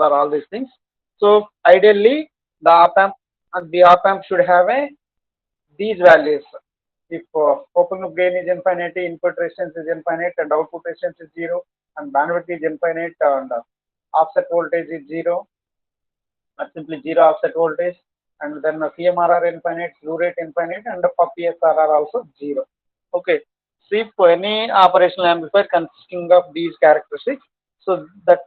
are all these things. So ideally, the op amp should have a these values. If open loop gain is infinite, input resistance is infinite, and output resistance is zero, and bandwidth is infinite, and offset voltage is zero, simply zero offset voltage, and then CMRR infinite, slew rate infinite, and the PSRR also zero. Okay, see for any operational amplifier consisting of these characteristics, so that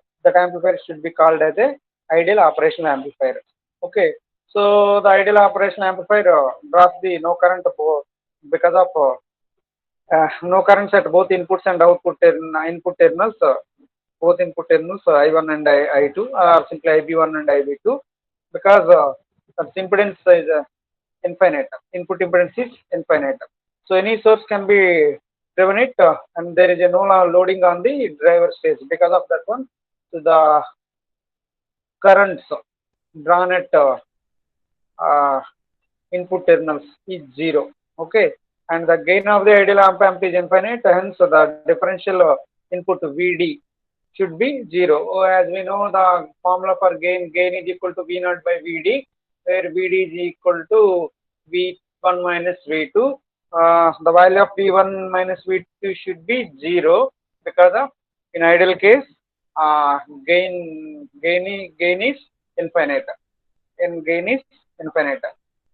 amplifier should be called as a ideal operational amplifier. Okay, so the ideal operational amplifier draws the no current because of no currents at both inputs and input terminals. Both input terminals I1 and I2 or simply IB1 and IB2 because the impedance is infinite. Input impedance is infinite. So any source can be driven it and there is a no loading on the driver stage. Because of that one, so the currents drawn at uh, input terminals is zero. Okay, and the gain of the ideal op amp is infinite, hence the differential input VD should be zero. Oh, as we know, the formula for gain is equal to V naught by VD, where VD is equal to V1 minus V2. The value of V1 minus V2 should be zero because of in ideal case gain is infinite. In gain is infinite.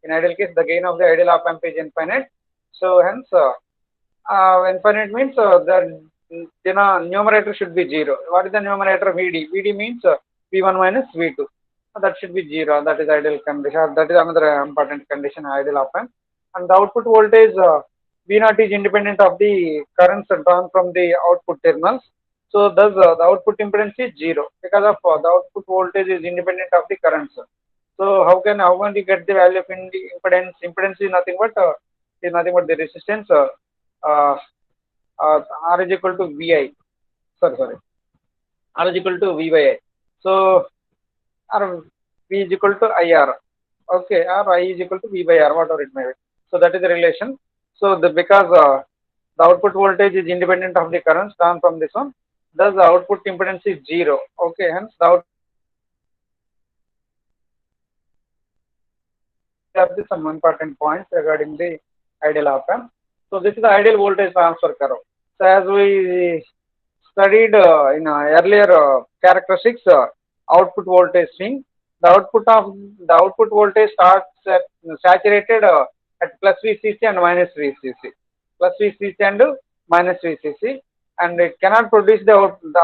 In ideal case, the gain of the ideal op amp is infinite. So hence, infinite means the numerator should be zero. What is the numerator? VD. VD means V1 minus V2. That should be zero. That is ideal condition. That is another important condition, ideal op amp. And the output voltage V0 is independent of the currents drawn from the output terminals. So thus the output impedance is zero because of the output voltage is independent of the currents. So how can you get the value of impedance? Impedance is nothing but the resistance uh, R is equal to VI. Sorry. R is equal to V by I. So R V is equal to IR. Okay, or I is equal to V by R, whatever it may be. So that is the relation. So because the output voltage is independent of the currents drawn from this one, thus the output impedance is zero. Okay, hence the output are the some important points regarding the ideal op amp. So this is the ideal voltage transfer curve. So as we studied in earlier characteristics, output voltage swing, the output voltage starts at saturated at plus VCC and minus VCC, plus VCC and minus VCC, and it cannot produce the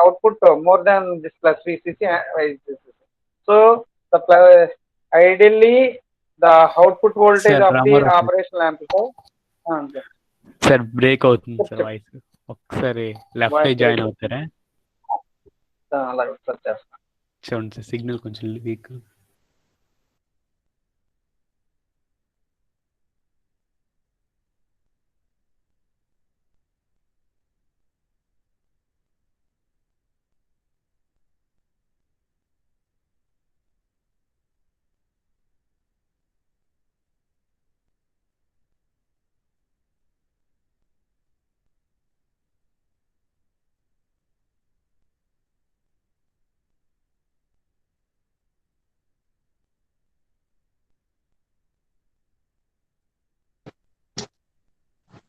output more than this plus VCC and VCC. So ideally the output voltage sir of the Ramarao sir operational amplifier. Okay. Sir break అవుతుంది sir voice ఒకసారి left Voice join break. అవుతారా అలాగే ఒకసారి చేస్తాను. చూడండి sir signal కొంచెం weak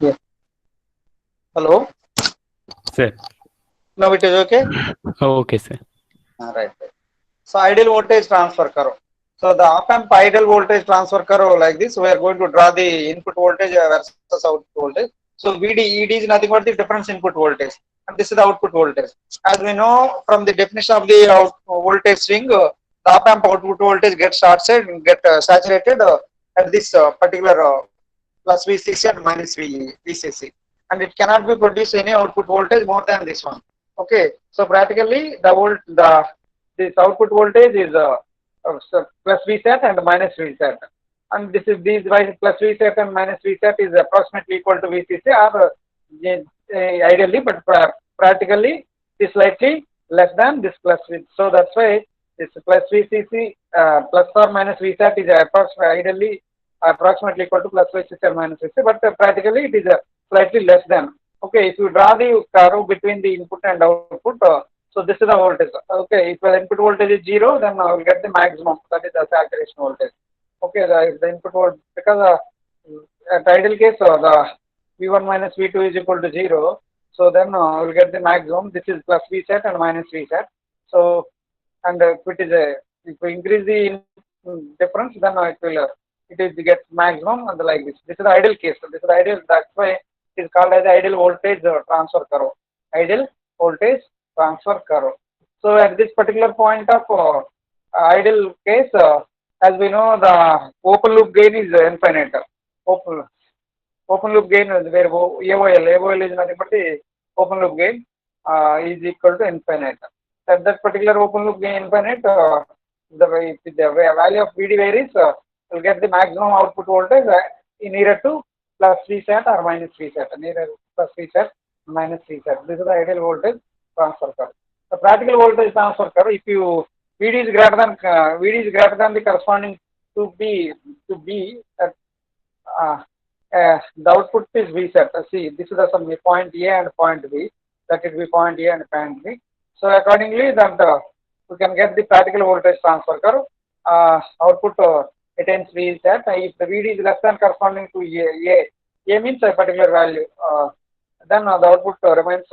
Yes. Hello. Sir Now it is okay. Okay sir Right. So ideal voltage transfer curve. So the op amp ideal voltage transfer curve like this. We are going to draw the input voltage versus output voltage. So VD, ED is nothing but the difference input voltage, and this is the output voltage. As we know from the definition of the voltage swing, the op amp output voltage gets saturated at this particular plus VCC and minus VCC, and it cannot be produced any output voltage more than this one. Okay, so practically this output voltage is plus Vsat and minus Vsat, and this is these plus Vsat and minus Vsat is approximately equal to VCC or ideally, but practically it is slightly less than this plus V. So that's why this plus VCC plus or minus Vsat is approximately equal to plus VCC or minus VCC, but practically it is slightly less than. Okay, if you draw the curve between the input and output, So this is the voltage. Okay, if the input voltage is 0, then I will get the maximum. That is the saturation voltage. Okay, the input voltage, because at ideal case the V1 minus V2 is equal to 0. So then I will get the maximum. This is plus V set and minus V set. So and if we increase the difference, then it is get maximum and like this. This is the ideal case. This is the ideal. That's why it is called as the ideal voltage transfer curve. Ideal voltage transfer curve. So at this particular point of ideal case, as we know, the open loop gain is infinite. Open open loop gain is where AOL is nothing but the open loop gain is equal to infinite. At that particular open loop gain infinite, the value of VD varies, will get the maximum output voltage nearer to plus Vsat or minus Vsat, nearer plus Vsat minus Vsat. This is the ideal voltage transfer curve. The practical voltage transfer curve, if you VD is greater than the corresponding to B at the output is V set. See, this is some point A and point B. That will be point A and point B. So accordingly, that we can get the practical voltage transfer curve. Output attains V set. If the VD is less than corresponding to A means a particular value. Then the output remains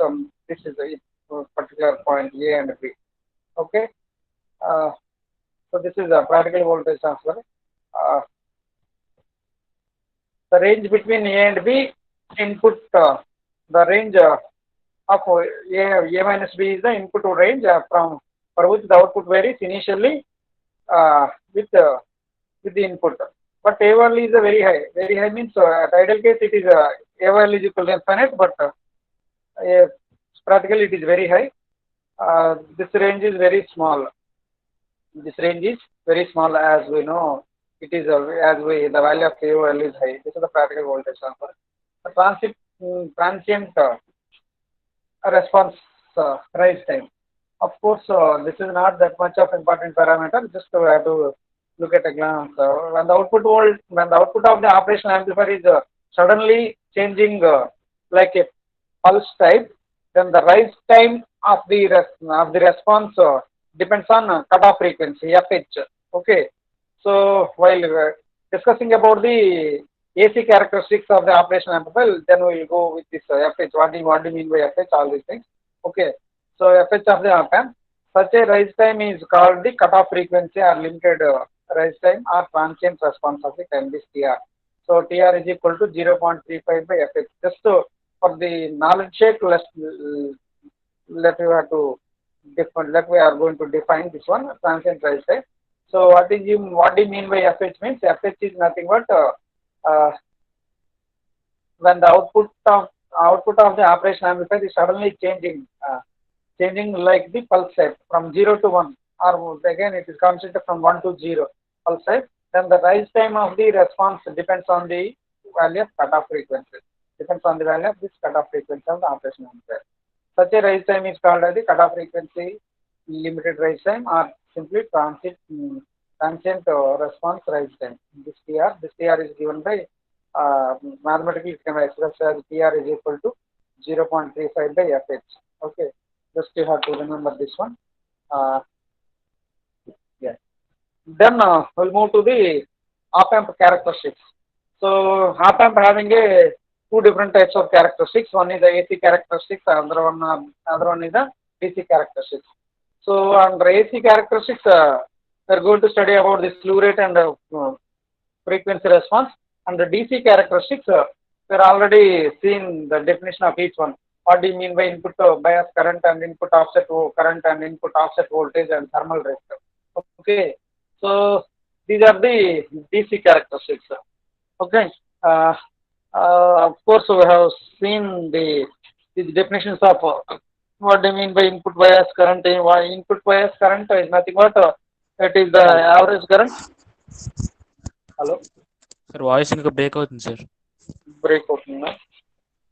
this is a particular point A and B. Okay. So this is a practical voltage transfer. The range between A and B input, the range of A minus B is the input range from for which the output varies initially with the input. But AOL is a very high. Very high means at ideal case it is AOL is equal to infinite, but practically it is very high. This range is very small. This range is very small, as we know. It is the value of AOL is high. This is the practical voltage transfer. The transient response rise time. Of course, this is not that much of important parameter. Just to have to look at a glance. When the output of the operational amplifier is suddenly changing like a pulse type, then the rise time of the response depends on cutoff frequency FH. Okay. So while discussing about the AC characteristics of the operational amplifier, then we will go with this FH. What do you mean by FH? All these things. Okay. So FH of the op amp. Such a rise time is called the cutoff frequency or limited rise time or transient response of the time, this TR. So TR is equal to 0.35 by FH. Just for the knowledge sake, let we have to let we are going to define this one, transient rise time. So what do you mean by FH means? FH is nothing but when the output of the operational amplifier is suddenly changing like the pulse type from 0 to 1, or again it is considered from 1 to 0 pulse type. Then the rise time of the response depends on the value of cutoff frequency. Depends on the value of this cutoff frequency of the operational amplifier. Such a rise time is called as the cutoff frequency limited rise time, or simply transient response rise time. This TR is given by mathematically it can be expressed as TR is equal to 0.35 by FH. Okay, just you have to remember this one. Yeah. Then we'll move to the op amp characteristics. So op amp having two different types of characteristics. One is the AC characteristics, other one is the DC characteristics. So under AC characteristics, we are going to study about the slew rate and frequency response. Under DC characteristics, we are already seen the definition of each one. What do you mean by input bias current and input offset current and input offset voltage and thermal rate? Okay, so these are the DC characteristics. Okay, of course we have seen these definitions of what do you mean by input bias current. Input bias current is nothing but it is the average current. Hello. Sir voice ఇంకా break అవుతుంది sir. Break అవుతుందా?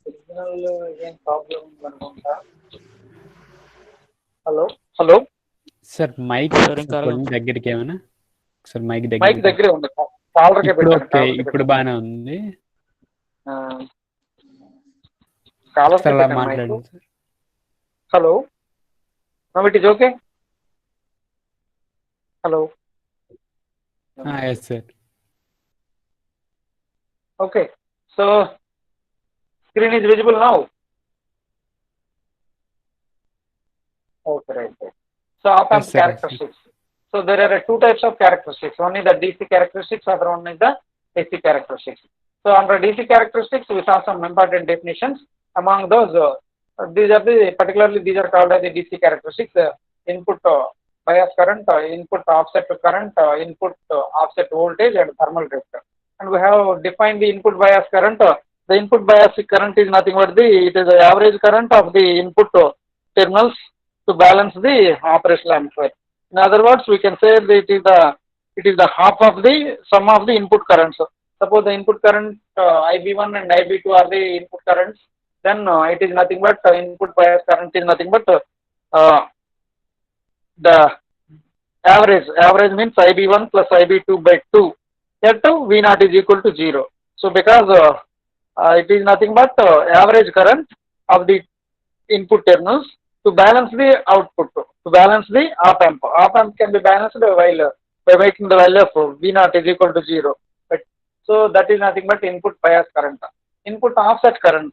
Signal ఏం problem అనుకుంటా. Hello sir mic దగ్గరికి ఏమైనా sir mic దగ్గరే ఉంది. కాలర్కే పెట్టండి. ఇప్పుడు బాగానే ఉంది. కాలర్కే మాట్లాడండి sir. Hello Now it is okay? Hello. Yes, sir. Okay. So screen is visible now. Okay, right, right. So Yes, op-amp sir. Yes, sir. characteristics. So there are two types of characteristics. One is the DC characteristics, other one is the AC characteristics. So under DC characteristics, we saw some important definitions. Among those, these are the particularly these are called as the DC characteristics: input bias current, input offset current, input offset voltage, and thermal drift. And we have defined the input bias current. The input bias current is nothing but it is the average current of the input terminals to balance the operational amplifier. In other words, we can say that it is the half of the sum of the input currents. Suppose the input current IB1 and IB2 are the input currents, then it is nothing but input bias current is nothing but uh, the average means IB1 plus IB2 by 2. That V naught is equal to 0. So because it is nothing but average current of the input terminals to balance the output, to balance the op amp. Op amp can be balanced while by making the value of V naught is equal to 0. But, so that is nothing but input bias current. Input offset current.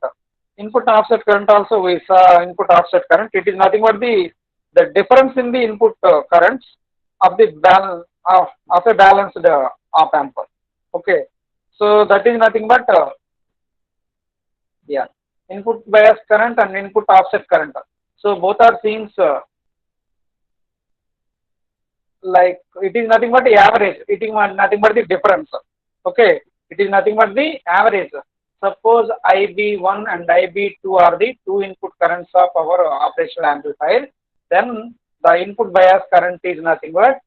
Input offset current also we saw input offset current. It is nothing but the difference in the input currents of the balance of a balanced op amp. Okay, so that is nothing but yeah, input bias current and input offset current. So both are things like it is nothing but the average. It is nothing but the difference. Okay, it is nothing but the average. Suppose IB1 and IB2 are the two input currents of our operational amplifier. Then the input bias current is nothing but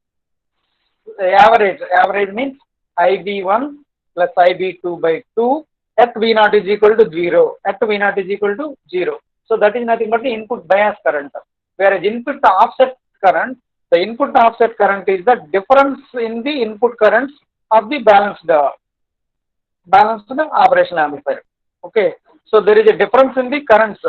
average. Average means IB1 plus IB2 by 2 at V naught is equal to 0. At V naught is equal to 0. So that is nothing but the input bias current. Whereas input offset current, the input offset current is the difference in the input currents of the balanced operational amplifier. Okay. So there is a difference in the currents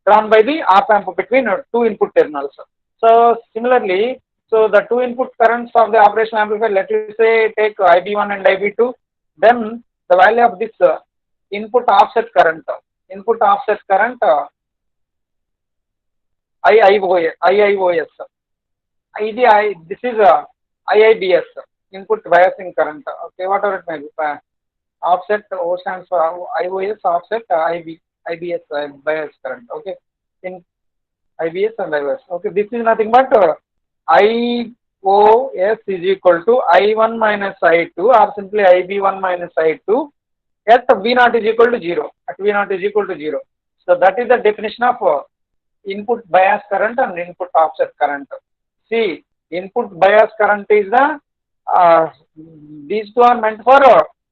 drawn by the op amp between two input terminals. So similarly, so the two input currents of the operational amplifier, let us say take IB1 and IB2, then the value of this input offset current, IIOS, this is IIBS, input biasing current. Okay, whatever it may be. Offset O stands for IOS, offset IBS bias current. Okay, in IBS and IOS. Okay, this is nothing but IOS is equal to I1 minus I2 or simply IB1 minus I2 at V naught is equal to 0. At V naught is equal to 0. So that is the definition of input bias current and input offset current. See, input bias current is uh, these two are meant for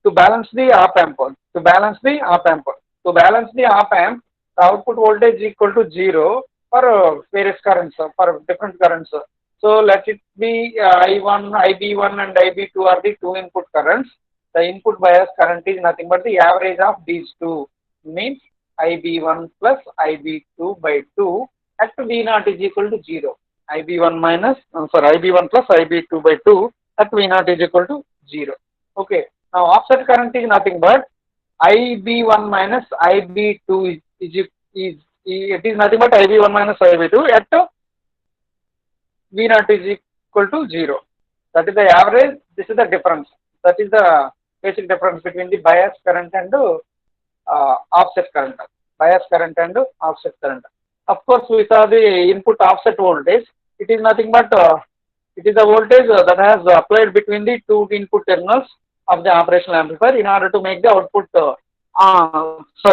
to balance the op amp. To balance the op amp. To balance the op amp, the output voltage is equal to 0 for various currents, for different currents. So let it be I1, IB1 and IB2 are the two input currents. The input bias current is nothing but the average of these two, means IB1 plus IB2 by 2 at V naught is equal to 0. IB1 minus, IB1 plus IB2 by 2 at V naught is equal to 0. Okay. Now offset current is nothing but IB1 minus IB2 is it is nothing but IB1 minus IB2 at V naught is equal to 0. That is the average. This is the difference. That is the basic difference between the bias current and offset current. Bias current and offset current. Of course, we saw the input offset voltage. It is nothing but it is the voltage that has applied between the two input terminals of the operational amplifier in order to make the output.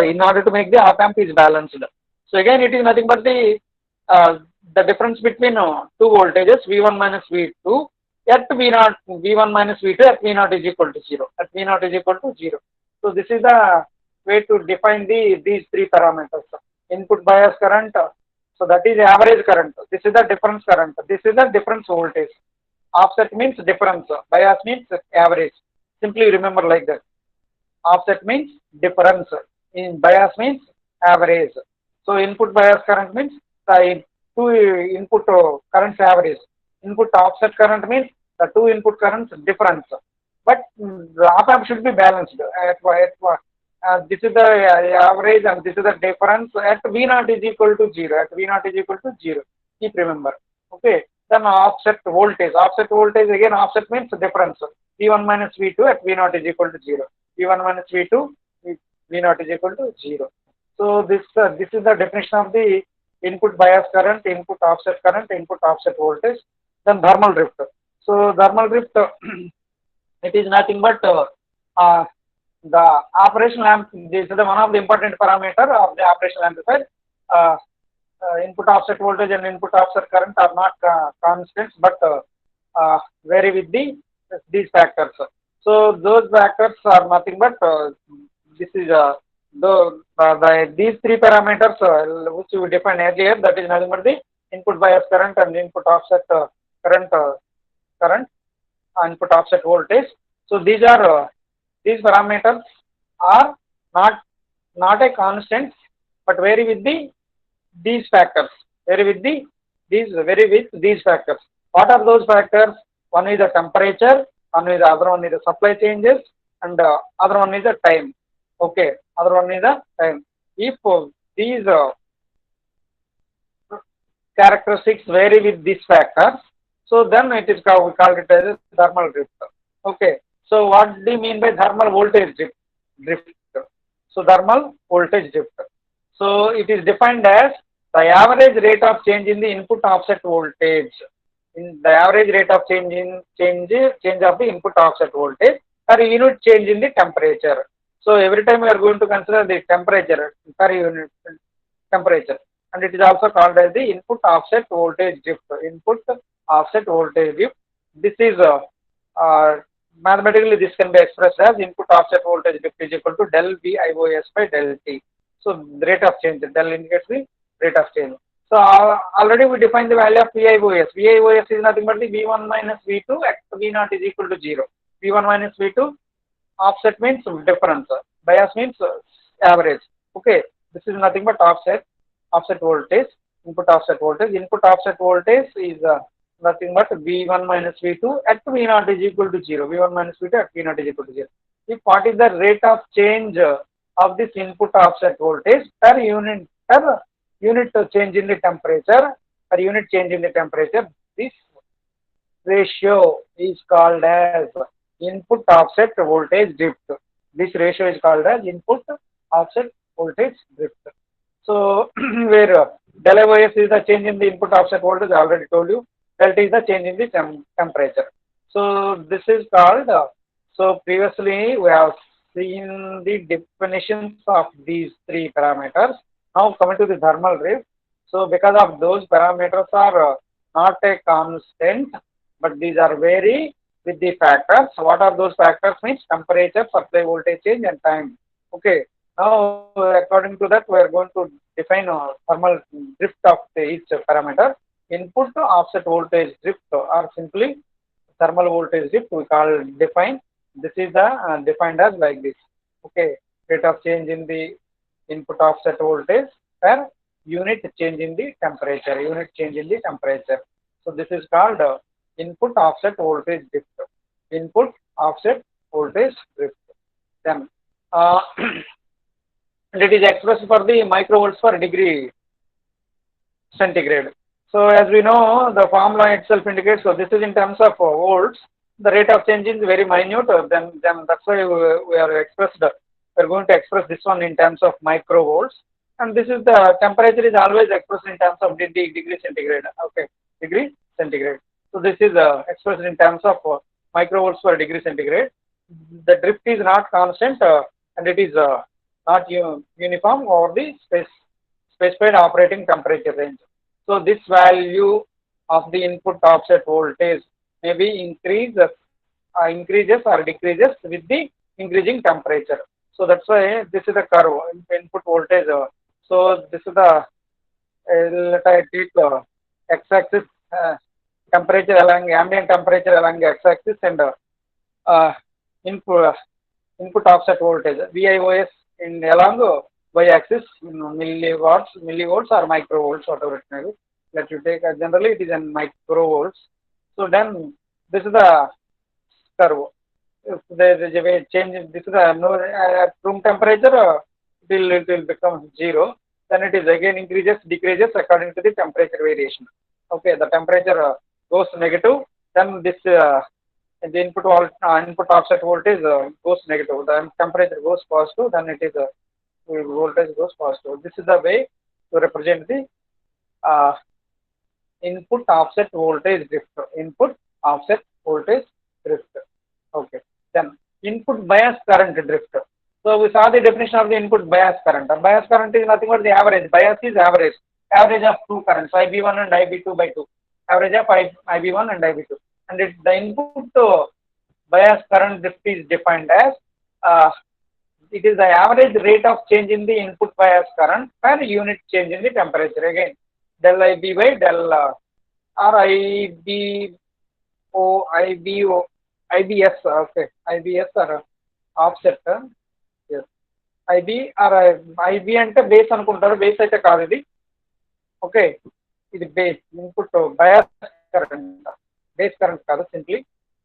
In order to make the op amp is balanced. So again, it is nothing but the difference between two voltages V1 minus V2 at V0 V1 minus V2 at V0 is equal to 0. At V0 is equal to 0. So this is the way to define these three parameters. Input bias current, so that is average current. This is the difference current. This is the difference voltage. Offset means difference. Bias means average. Simply remember like that. Offset means difference. In bias means average. So input bias current means the two input currents average. Input offset current means the two input currents difference. But the op amp should be balanced. This is the average and this is the difference at V naught is equal to 0. At V naught is equal to 0. Keep remember. Okay. Then offset voltage. Offset voltage again, offset means difference. V1 minus V2 at V naught is equal to 0. V1 minus V2, V naught is equal to 0. So this is the definition of the input bias current, input offset voltage, then thermal drift. So thermal drift, it is nothing but uh, the operational amp. This is the one of the important parameter of the operational amplifier. Uh, Input offset voltage and input offset current are not constants, but vary with these factors. So those factors are nothing but this is these three parameters which we defined earlier. That is nothing but the input bias current and input offset current input offset voltage. So these parameters are not not a constant, but vary with these factors. Vary with vary with these factors. What are those factors? One is the temperature, other one is the supply changes, and other one is the time. Okay, other one is the time. If these characteristics vary with these factors, so then it is called, we call it as a thermal drift. Okay, so what do you mean by thermal voltage drift? So thermal voltage drift. So it is defined as the average rate of change in the input offset voltage. In the average rate of change of the input offset voltage per unit change in the temperature. So every time we are going to consider the temperature per unit temperature, and it is also called as the input offset voltage drift. Input offset voltage drift. This is uh, mathematically this can be expressed as input offset voltage drift is equal to del VIOS by del T. So the rate of change, del indicates the rate of change. So already we defined the value of VIOS. VIOS is nothing but the V1 minus V2 at V0 is equal to 0. V1 minus V2, offset means difference. Bias means average. Okay, this is nothing but offset voltage, input offset voltage is nothing but V1 minus V2 at V0 is equal to 0. V1 minus V2 at V0 is equal to 0. If what is the rate of change of this input offset voltage per unit change in the temperature, this ratio is called as input offset voltage drift. This ratio is called as input offset voltage drift. So where del IOS is the change in the input offset voltage, I already told you. Delta is the change in the temperature. So this is called, so previously we have seen the definitions of these three parameters. Now coming to the thermal drift. So because of those parameters are not a constant, but these are vary with the factors. What are those factors? Means temperature, supply voltage change, and time. Okay. Now according to that, we are going to define thermal drift of each parameter. Input offset voltage drift or simply thermal voltage drift we call define. This is the defined as like this. Okay, rate of change in the input offset voltage per unit change in the temperature. So this is called input offset voltage drift. Input offset voltage drift. Then and it is expressed for the microvolts per degree centigrade. So as we know, the formula itself indicates, so this is in terms of volts. The rate of change is very minute. Then that's why we are expressed. We are going to express this one in terms of microvolts. And this is the temperature is always expressed in terms of degree centigrade. Okay, degree centigrade. So this is expressed in terms of microvolts per degree centigrade. The drift is not constant and it is not uniform over the specified operating temperature range. So this value of the input offset voltage may be increases or decreases with the increasing temperature. So that's why this is the curve input voltage. So this is the let I take x-axis temperature along ambient temperature along the x-axis and uh, input offset voltage VIOS in along y-axis millivolts or microvolts, whatever it may be. let you take generally it is in microvolts. So then this is the curve. If there is a way change, this is the no at room temperature, it will become zero. Then it is again increases decreases according to the temperature variation. Okay, the temperature goes negative, then this the input offset voltage goes negative. Then temperature goes positive, then it is voltage goes positive. This is the way to represent the uh, input offset voltage drift. Input offset voltage drift. Okay. Then input bias current drift. So we saw the definition of the input bias current. The bias current is nothing but the average. Bias is average. Average of two currents, IB1 and IB2 by 2. Average of IB1 and IB2. And the input bias current drift is defined as uh, it is the average rate of change in the input bias current per unit change in the temperature. Again, del IB by del or IBS, okay, IBS or offset. Yes, IB or IB అంటే base అనుకుంటారు, base అయితే కాదు ఇది. Okay, ఇది base input bias current, base current కాదు. Simply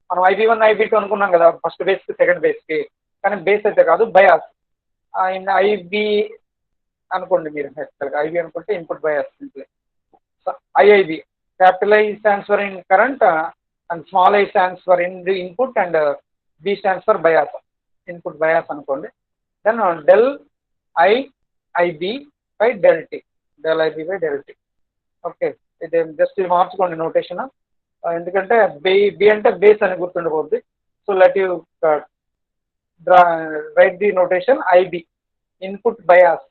మనం IB1 IB2 అనుకున్నాం కదా ఫస్ట్ బేస్ కి సెకండ్ బేస్ కి, కానీ బేస్ అయితే కాదు, బయాస్. ఐబి అనుకోండి మీరు, ఐబి అనుకుంటే input bias simply. IIB, capital I stands for in current and small I stands for in the input and B stands for bias, input bias అనుకోండి. Then del I IB by del T, del IB by del T. Okay, ఇది just ఇది మార్చుకోండి notation, ఎందుకంటే B అంటే base అని గుర్తుండిపోద్ది. So let you draw right the notation IB, input bias.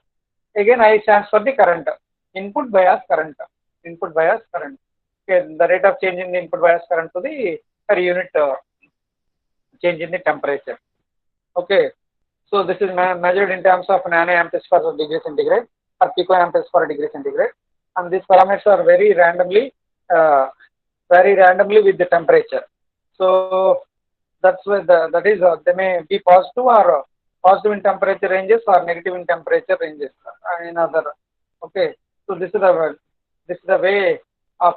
Again I stands for the current, input bias current, input bias current. Okay, the rate of change in the input bias current to the per unit change in the temperature. Okay, so this is measured in terms of nanoamperes per degree centigrade or picoamperes per degree centigrade, and these parameters are very randomly with the temperature. So that's why that is they may be positive or positive in temperature ranges or negative in temperature ranges in other. Okay, so this is the way of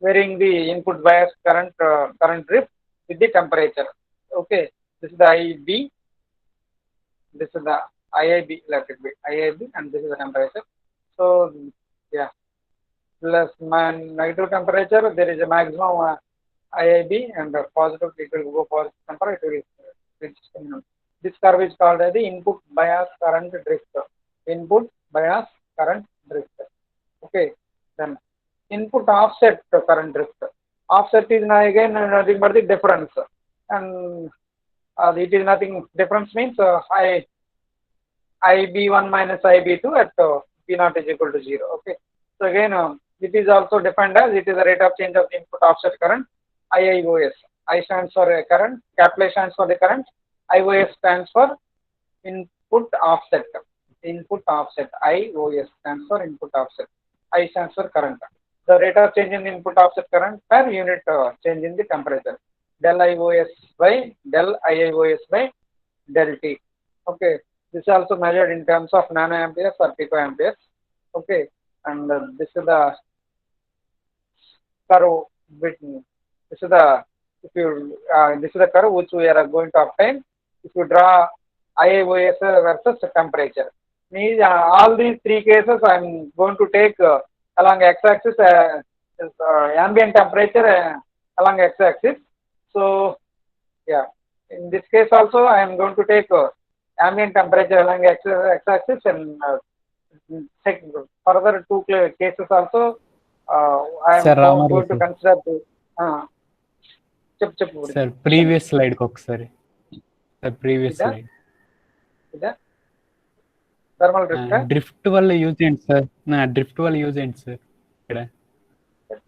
varying the input bias current drift with the temperature. Okay, this is the IB, this is the IIB, let it be IIB, and this is the temperature. So yeah, plus negative temperature there is a maximum IIB, and positive it will go positive temperature it will reach minimum. This curve is called as the input bias current drift. Input bias current drift. Okay, then input offset current drift. Offset is again nothing but the difference, and it is nothing. Difference means IB1 minus IB2 at P0 is equal to 0. Okay, so again it is also defined as it is the rate of change of the input offset current, IIOS. I stands for current, capital I stands for the current, IOS stands for input offset. Input offset, IOS stands for input offset. I stands for current. The rate of change in input offset current per unit change in the temperature. Del IOS by del IIOS by del T. Okay, this is also measured in terms of nanoamperes or picoamperes. Okay, and this is the curve between. This is the this is the curve which we are going to obtain if you draw IIOS versus temperature. Means all these three cases I am going to take along x-axis ambient temperature along x-axis. So yeah, in this case also I am going to take ambient temperature along x-axis, and take further two cases also I am Sir, going to consider the sir previous slide కి ఒకసారి, sir previous slide. Thermal drift drift వల్ల use ఏంటి sir? Drift వల్ల use ఏంటి sir? ఇక్కడ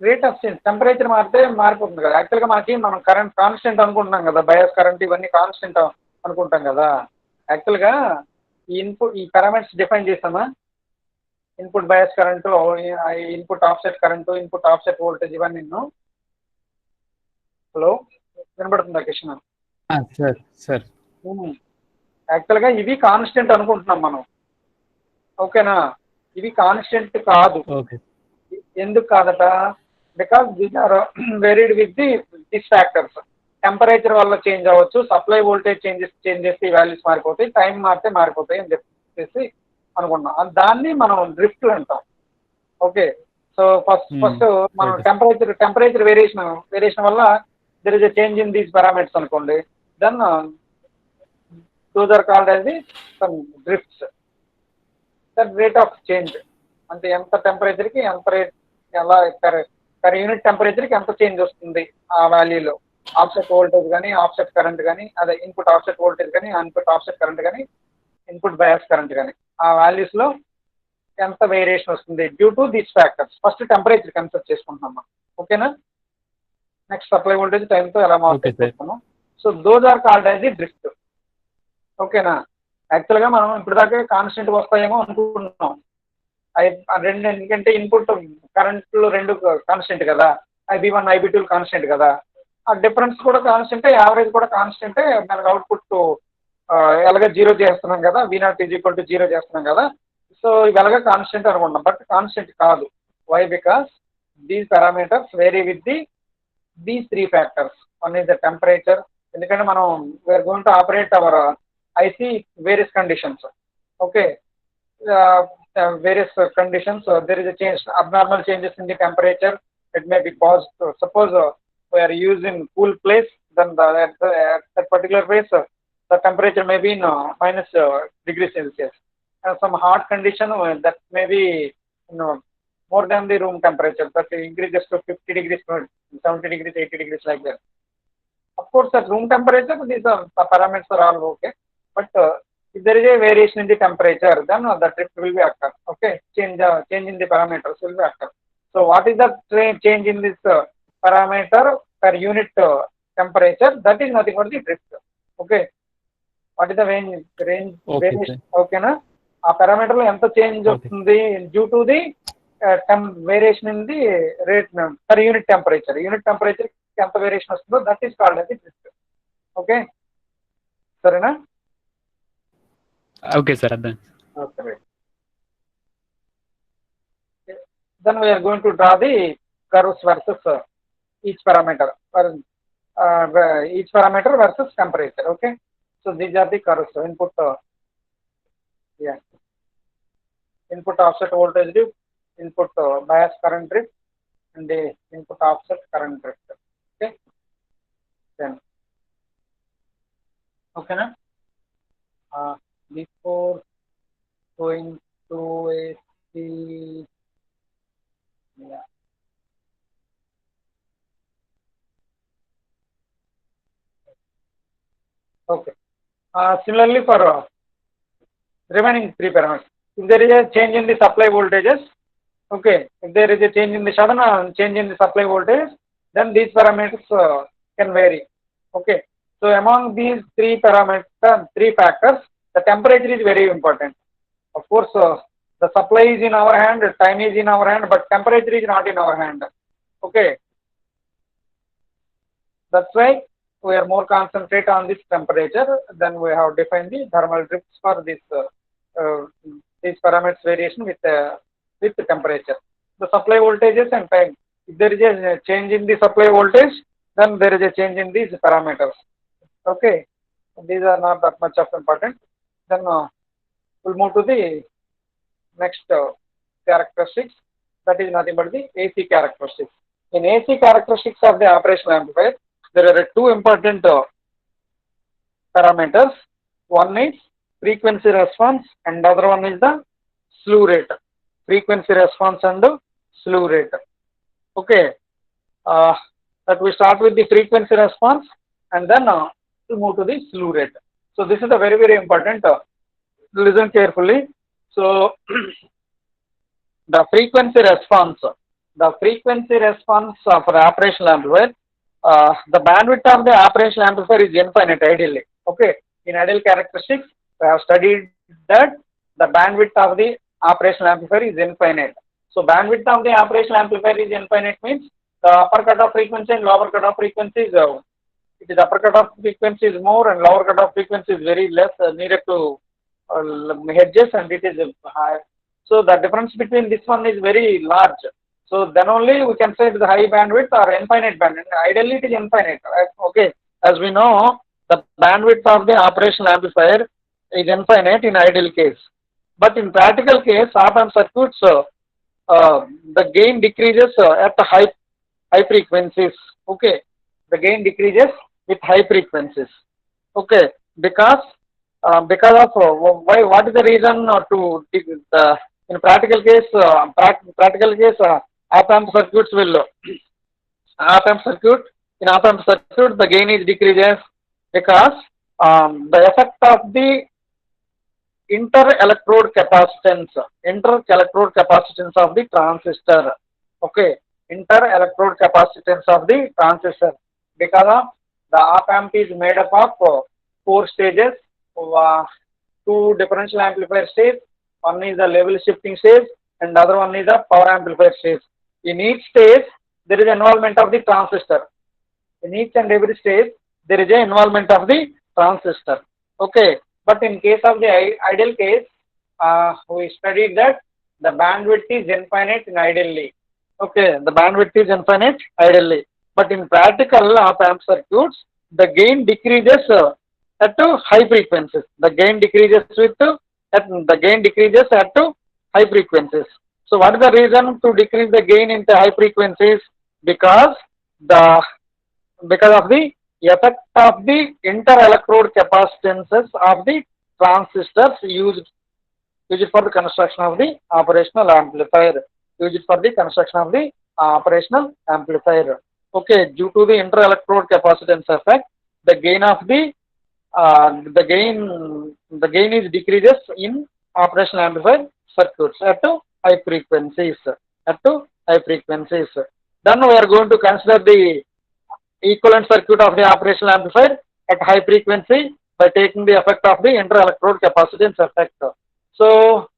rate of change, temperature మారితే మారిపోతుంది కదా. యాక్చువల్గా మనం కరెంట్ కాన్స్టెంట్ అనుకుంటున్నాం కదా, బయాస్ కరెంట్ ఇవన్నీ కాన్స్టెంట్ అనుకుంటాం కదా. యాక్చువల్గా ఈ పారామీటర్స్ డిఫైన్ చేస్తామా, input bias current, input offset current, input offset voltage, ఇవన్నీ. హలో, వినబడుతుందా కృష్ణ? సార్ సార్ యాక్చువల్గా ఇవి కాన్స్టెంట్ అనుకుంటున్నాం మనం, ఓకేనా? ఇవి కాన్స్టెంట్ కాదు. ఓకే ఎందుకు కాదట? Because these are varied with this factors. Temperature వల్ల చేంజ్ అవ్వచ్చు, సప్లై వోల్టేజ్ చేంజ్ చేస్తే ఈ వాల్యూస్ మారిపోతాయి, టైం మారితే మారిపోతాయి అని చెప్పేసి అనుకున్నాం. దాన్ని మనం డ్రిఫ్ట్ అంటాం. ఓకే. సో ఫస్ట్ మనం ఓకే. టెంపరేచర్ వేరియేషన్ వల్ల there is a change in these parameters అనుకోండి. Then those are called as the some drifts. That rate of change అంటే ఎంత టెంపరేచర్కి ఎంత రేట్, ఎలా పర్ యూనిట్ టెంపరేచర్కి ఎంత చేంజ్ వస్తుంది ఆ వాల్యూలో. ఆఫ్సెట్ వోల్టేజ్ కానీ, ఆఫ్సెట్ కరెంట్ కానీ, అదే ఇన్పుట్ ఆఫ్సెట్ వోల్టేజ్ కానీ, ఇన్పుట్ ఆఫ్సెట్ కరెంట్ కానీ, ఇన్పుట్ బయాస్ కరెంట్ కానీ, ఆ వాల్యూస్లో ఎంత వేరియేషన్ వస్తుంది due to these factors. First temperature consider చేసుకుంటున్నాం మనం. ఓకేనా? నెక్స్ట్ సప్లై వోల్టేజ్ టైంతో ఎలా మారుతాయి చూస్తున్నాం. So those are called as the drift. ఓకేనా? యాక్చువల్గా మనం ఇప్పుడు దాకా కాన్స్టెంట్ వస్తాయేమో అనుకుంటున్నాం. రెండు, ఎందుకంటే ఇన్పుట్ కరెంట్లు రెండు కాన్స్టెంట్ కదా, IB1 IB2 కాన్స్టెంట్ కదా, ఆ డిఫరెన్స్ కూడా కాన్స్టెంటే, యావరేజ్ కూడా కాన్స్టెంటే. మనకు అవుట్పుట్ ఎలాగ జీరో చేస్తున్నాం కదా, V0 0 చేస్తున్నాం కదా, సో ఇవి ఎలాగ కాన్స్టెంట్ అనుకుంటాం. బట్ కాన్స్టెంట్ కాదు. Why? Because these parameters vary with these three factors. One is the temperature, ఎందుకంటే మనం we're going to operate our IC various conditions. Okay. various conditions. There is a change, abnormal changes in the temperature. It may be caused. Suppose we are using cool place, then at that particular place the temperature may be in minus degrees Celsius. Some hot condition that may be more than the room temperature, that increases to 50 degrees, 70 degrees, 80 degrees, like that. Of course, at room temperature, these are the parameters are all okay, but if there is a variation in the temperature, then the drift will be occur. Okay, change in the parameters will be occur. So what is the change in this parameter per unit temperature? That is nothing but the drift. Okay. What is the range variation? Okay na? A parameter lo enta change vastundi due to the variation in the rate per unit temperature. Unit temperature ki enta variation vastundo, that is called as the drift. Okay. Sarena? Okay, sir. Okay. Then we are going to draw the curves versus each parameter versus temperature. Okay. So these are the curves. Input offset voltage drift, input bias current drift, and the input offset current drift. Okay. Then okay na? Before going to AC, yeah. Okay. Similarly for remaining three parameters, if there is a change in the supply voltages, okay, if there is a change in the sudden change in the supply voltage, then these parameters can vary. Okay. So among these three factors, the temperature is very important. Of course, the supply is in our hand, time is in our hand, but temperature is not in our hand. Okay. That's why we are more concentrate on this temperature. Then we have defined the thermal drifts for this these parameters variation with the temperature. The supply voltages and time. If there is a change in the supply voltage, then there is a change in these parameters. Okay. These are not that much of important. Then we'll move to the next characteristics. That is nothing but the AC characteristics. In AC characteristics of the operational amplifier, there are two important parameters. One is frequency response and other one is the slew rate. Frequency response and slew rate. Okay. That we start with the frequency response and then we'll move to the slew rate. So this is a very, very important. Listen carefully. So the frequency response of the operational amplifier, the bandwidth of the operational amplifier is infinite ideally. Okay. In ideal characteristics, we have studied that the bandwidth of the operational amplifier is infinite. So bandwidth of the operational amplifier is infinite means the upper cutoff frequency and lower cutoff frequency is it is upper cutoff frequency is more and lower cutoff frequency is very less needed to hedges and it is high. So the difference between this one is very large. So then only we can say it is high bandwidth or infinite bandwidth. Ideally, it is infinite. Right? Okay, as we know, the bandwidth of the operational amplifier is infinite in ideal case. But in practical case, op-amp circuits, the gain decreases at the high frequencies. Okay, the gain decreases with high frequencies. Okay, because because of why? What is the reason in practical case? Practical case, op-amp circuits will op-amp circuit in op-amp circuit the gain is decreases because the effect of the inter-electrode capacitance, inter-electrode capacitance of the transistor. Okay, inter-electrode capacitance of the transistor. Because of the op-amp is made up of four stages, two differential amplifier stage. One is the level shifting stage, and the other one is the power amplifier stage. In each stage, there is involvement of the transistor. In each and every stage, there is an involvement of the transistor. Okay, but in case of the ideal case, we studied that the bandwidth is infinite in ideally. Okay, the bandwidth is infinite ideally. But in practical op-amp circuits, the gain decreases at high frequencies. The gain decreases at high frequencies. So what is the reason to decrease the gain into high frequencies? Because the because of the effect of the inter-electrode capacitances of the transistors used for the construction of the operational amplifier. Used for the construction of the operational amplifier. Okay, due to the inter-electrode capacitance effect, the gain of the gain is decreases in operational amplifier circuits at high frequencies. At high frequencies. Then we are going to consider the equivalent circuit of the operational amplifier at high frequency by taking the effect of the inter-electrode capacitance effect. So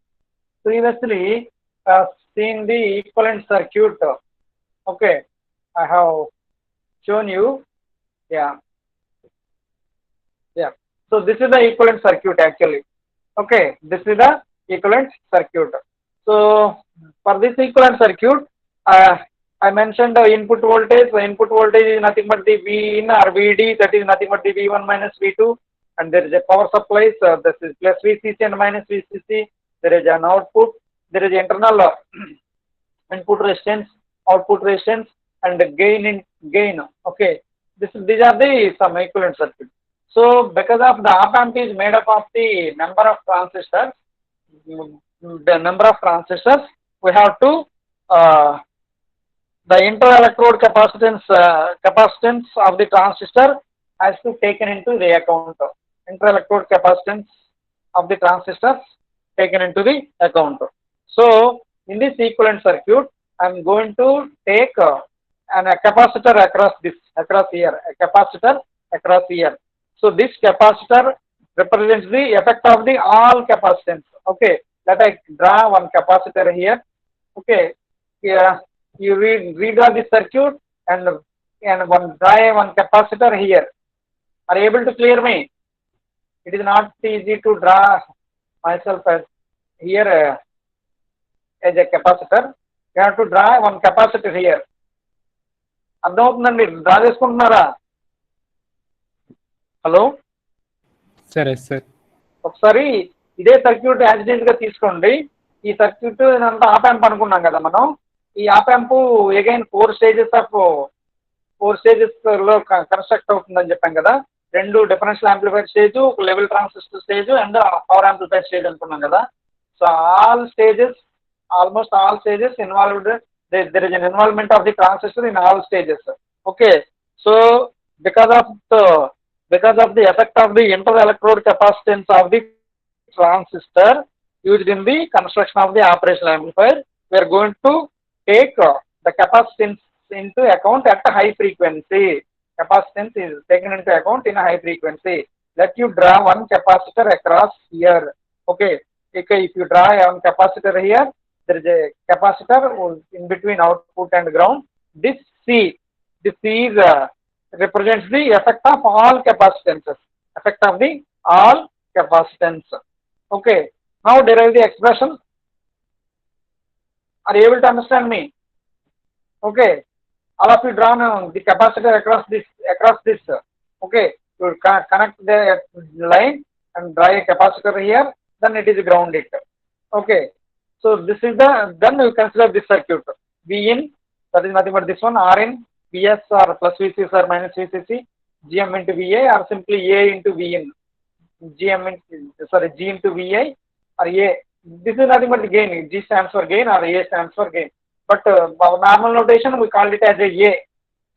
previously seen the equivalent circuit. Okay, I have shown you. Yeah, yeah. So this is the equivalent circuit actually. Okay, this is the equivalent circuit. So for this equivalent circuit, uh, I mentioned the input voltage. The input voltage is nothing but the V in or VD, that is nothing but the V1 minus V2. And there is a power supply, so this is plus VCC and minus VCC. There is an output. There is internal input resistance, output resistance, and the gain. Okay, these are the some equivalent circuit. So because of the op amp is made up of the number of transistors, we have to uh, the inter-electrode capacitance of the transistor has to taken into the account. Inter-electrode capacitance of the transistors taken into the account. So in this equivalent circuit, I am going to take a capacitor across here, a capacitor across here. So this capacitor represents the effect of the all capacitance. Okay, let I draw one capacitor here. Okay, here you redraw the circuit and draw one capacitor here. Are you able to clear me? It is not easy to draw myself as here as a capacitor. You have to draw one capacitor here. అర్థమవుతుందండి draw చేసుకుంటున్నారా? Hello, సరే sir. ఒకసారి ఇదే circuit as it is గా తీసుకోండి. ఈ circuit ఇదంతా op amp అనుకున్నాం కదా మనం. ఈ op amp again four stages లో కన్స్ట్రక్ట్ అవుతుందని చెప్పాం కదా. రెండు డిఫరెన్షియల్ యాంప్లిఫైర్ స్టేజ్, ఒక level transistor stage and power amplifier stage అనుకున్నాం కదా. So almost all stages involved, there is an involvement of the transistor in all stages. Okay, so because of the effect of the inter-electrode capacitance of the transistor used in the construction of the operational amplifier, we are going to take the capacitance into account at a high frequency. Capacitance is taken into account in a high frequency. Let you draw one capacitor across here. Okay, if you draw one capacitor here, there is a capacitor in between output and ground. This C is represents the effect of all capacitances. Effect of the all capacitance. Okay, now derive the expression. Are you able to understand me? Okay, all of you draw now the capacitor across this. Okay, you connect the line and draw a capacitor here, then it is grounded. Okay, so this is the, then you consider this circuit V in, that is nothing but this one, R in, Vs or plus Vcc or minus Vcc, Gm into Va or simply A into V in, Gm into, sorry, G into Va or A. This is nothing but the gain. G stands for gain or A stands for gain. But normal notation we call it as a A.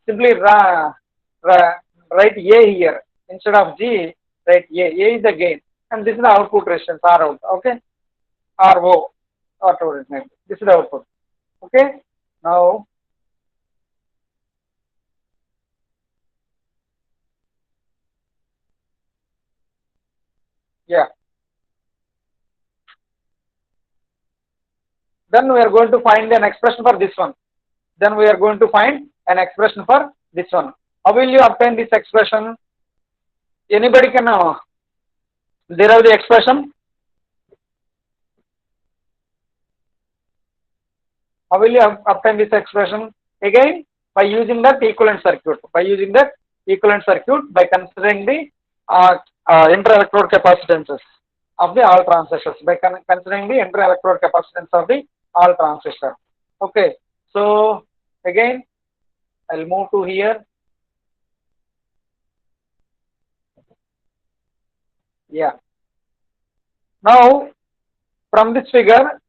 Simply write A here instead of G. Write A. A is the gain, and this is the output resistance R out. Okay, RO, whatever it may be. This is the output. Okay, now yeah, then we are going to find an expression for this one. Then we are going to find an expression for this one. How will you obtain this expression? Anybody can derive the expression? How will you obtain this expression? Again, by using that equivalent circuit. By using that equivalent circuit, by considering the inter-electrode capacitances of the all transistors. By considering the inter-electrode capacitance of the all transistor. Okay. So again, I'll move to here. Yeah. Now, from this figure,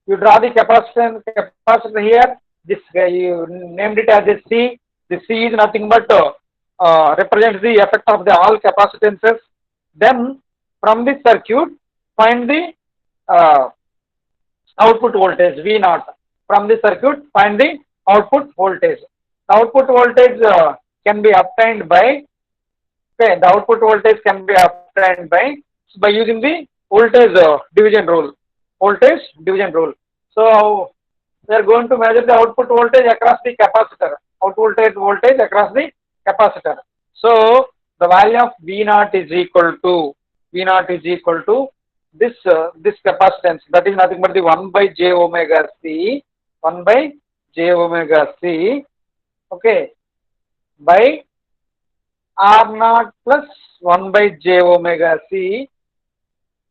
you draw the capacitor here. This you named it as a C. The C is nothing but represents the effect of the all capacitances. Then, from this circuit, find the output voltage V naught. From this circuit, find the output voltage. The output voltage can be obtained by, okay, the output voltage can be obtained by using the voltage division rule. Voltage division rule. So we are going to measure the output voltage across the capacitor. Output voltage across the capacitor. So the value of V naught is equal to this this capacitance, that is nothing but the 1 by j omega c, 1 by j omega c, okay, by R naught plus 1 by j omega c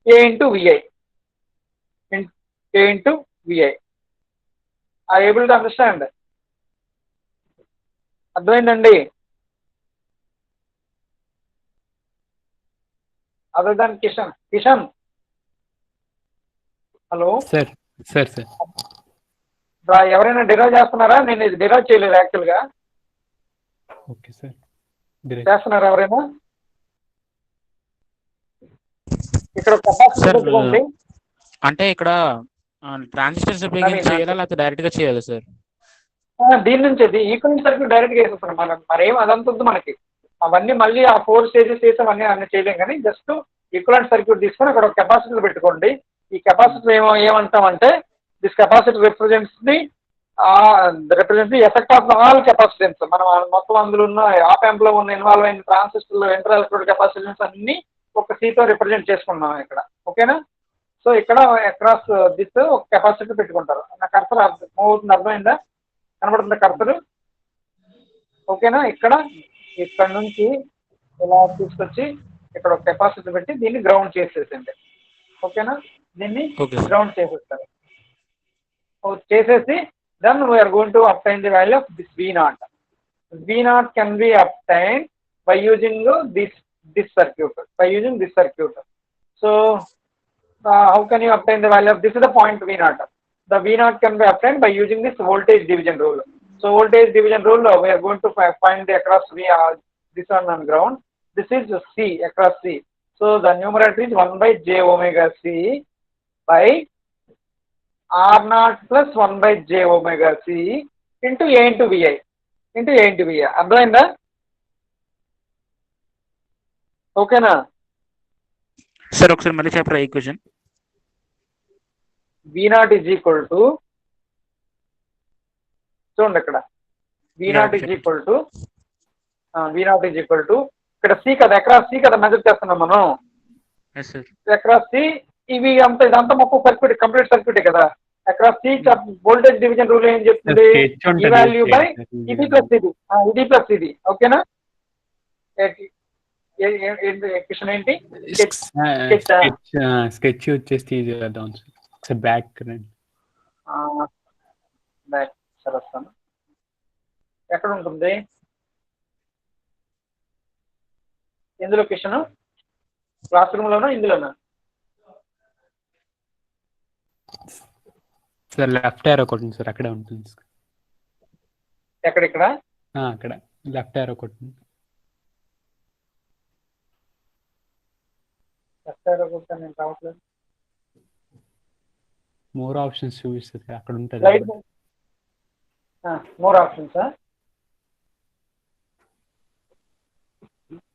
A into Vi. A into Vi. Are you able to understand? అర్థమైందండి? Other than Kishan, hello sir sir sir ఎవరైనా derive చేస్తున్నారా? నేను ఇది derive చేయలేదు యాక్చువల్గా. Okay sir, చేస్తున్నారా ఎవరైనా? ఇక్కడ కెపాసిటర్ పెట్టుకోండి. అంటే ఇక్కడ ట్రాన్సిస్టర్స్ ఉపయోగించి చేయాలా లేకపోతే డైరెక్ట్ గా చేయాలా సార్? దీని నుంచి ఈక్వలెంట్ సర్క్యూట్ డైరెక్ట్ గా వేసేస్తాం. మరేం అదంతా మనకి అవన్నీ మళ్ళీ ఆ 4 స్టేజెస్ చేసి అన్ని చేయలేం, కానీ జస్ట్ ఈక్వలెంట్ సర్క్యూట్ తీసుకొని అక్కడ ఒక కెపాసిటర్ పెట్టుకోండి. ఈ కెపాసిటర్ ఏమంటామంటే this capacitor represents the effect of all capacitance. మనం మొత్తం అందులో ఉన్న ఆప్ యాంప్ లో ఉన్న ఇన్వాల్వ్ అయిన ట్రాన్సిస్టర్ లో ఇంటర్ ఎలక్ట్రోడ్ కెపాసిటెన్స్ అన్ని ఒక సీతో రిప్రజెంట్ చేసుకున్నాం ఇక్కడ. ఓకేనా? సో ఇక్కడ అక్రాస్ దిస్ ఒక కెపాసిటర్ పెట్టుకుంటారు. నా కర్సర్ మూవ్ అవుతుంది, అర్థమైందా? కనబడుతుంది కర్సర్? ఓకేనా? ఇక్కడ నుంచి ఇలా తీసుకొచ్చి ఇక్కడ ఒక కెపాసిటర్ పెట్టి దీన్ని గ్రౌండ్ చేసేసింది. ఓకేనా? దీన్ని గ్రౌండ్ చేసేస్తారు. చేసేసి then we are going to obtain the value of this V naught. V naught can be obtained by using this circuit. So how can you obtain the value of this? Is the point V naught. The V naught can be obtained by using this voltage division rule. So voltage division rule, we are going to find the across V, this one on ground. This is C, across C. So the numerator is 1 by j omega C by R naught plus 1 by j omega C into A into Vi. అర్థమైందా? ఓకేనా sir? ఒకసారి మళ్ళీ చెప్పరా equation? V naught is equal to, చూడండి ఇక్కడ V naught is equal to ఇక్కడ C కదా, across C కదా మెజర్ చేస్తున్నాం మనం. అక్రాస్ C ఇదంతా మొత్తం సర్క్యూట్, కంప్లీట్ సర్క్యూటే కదా. అక్కడ సి వోల్టేజ్ డివిజన్ రూల్ ఏం చెప్తుంది, స్కెచ్ ఈ ఉంటుంది వాల్యూ బై ఇది ఈజీగా. ప్లస్ ఇది, ఇది ప్లస్ ఇది. ఓకేనా? క్వశ్చన్ ఏంటి? స్కెచ్ యూజ్ చేస్తే ఈజీ చేద్దాం సార్. బ్యాక్ బ్యాక్ సరే వస్తాను. ఎక్కడ ఉంటుంది ఎందులో క్వశ్చన్? క్లాస్ రూమ్ లోనా ఇందులోనా? సార్ లెఫ్ట్ ఏరో కొట్టండి సార్, అక్కడే ఉంటుంది. ఎక్కడిక్కడ? అక్కడ లెఫ్ట్ ఏరో కొట్టండి. నేను రావట్లేదు. మోర్ ఆప్షన్స్ చూపిస్తుంది, అక్కడ ఉంటుంది. మోర్ ఆప్షన్సా?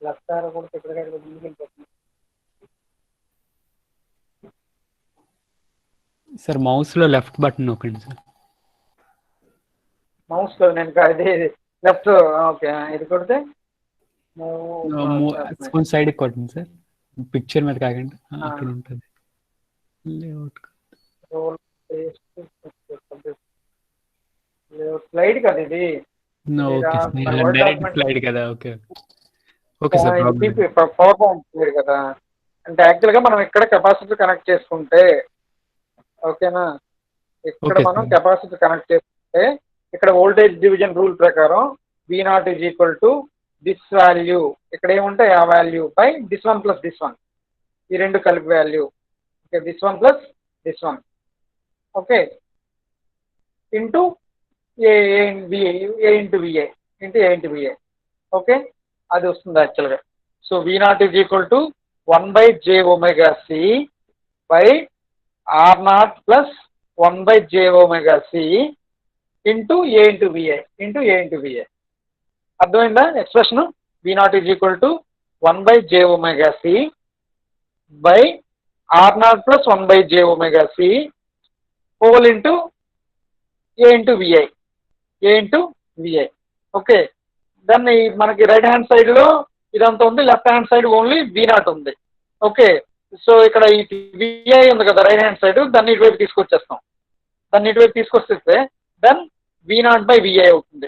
లెఫ్ట్ ఆరో కూడా ఎక్కడికైనా ముందుకు వెళ్ళిపోతుంది సార్. మౌస్ లో లెఫ్ట్ బటన్ నొక్కండి సార్. మౌస్ లో నేను ఇది లెఫ్ట్. ఓకే, ఇది కొడితే కొంచెం సైడ్ కొట్టండి సార్, పిక్చర్ మీద కాకండి. అక్కడ ఉంటుంది స్లైడ్ కదా ఇది. డైరెక్ట్ స్లైడ్ కదా. Okay okay sir. Power point కదా. అంటే యాక్చువల్ గా మనం ఇక్కడ కెపాసిటర్ కనెక్ట్ చేసుకుంటే, ఓకేనా, ఇక్కడ మనం కెపాసిటర్ కనెక్ట్ చేసుకుంటే ఇక్కడ వోల్టేజ్ డివిజన్ రూల్ ప్రకారం V0 is equal to this value, ఇక్కడ ఏముంటాయి ఆ value by this one plus this one, ఈ రెండు కలిపి value. Okay, this one plus this one. Okay, into A into VA. Okay, అది వస్తుంది యాక్చువల్గా. So V0 is equal to 1/jωc by R0 plus 1/jωc into A into VA. అర్థమైందా expression? V0 is equal to 1/jωc by R0 plus 1/jωc whole into A into VI. Okay, దాన్ని మనకి right hand side లో ఇదంతా ఉంది, left hand side only V0 ఉంది. Okay, so ఇక్కడ ఈ VI ఉంది కదా రైట్ హ్యాండ్ సైడ్, దాన్ని ఇటువైపు తీసుకొచ్చేస్తాం. తీసుకొస్తే దెన్ V0/VI అవుతుంది.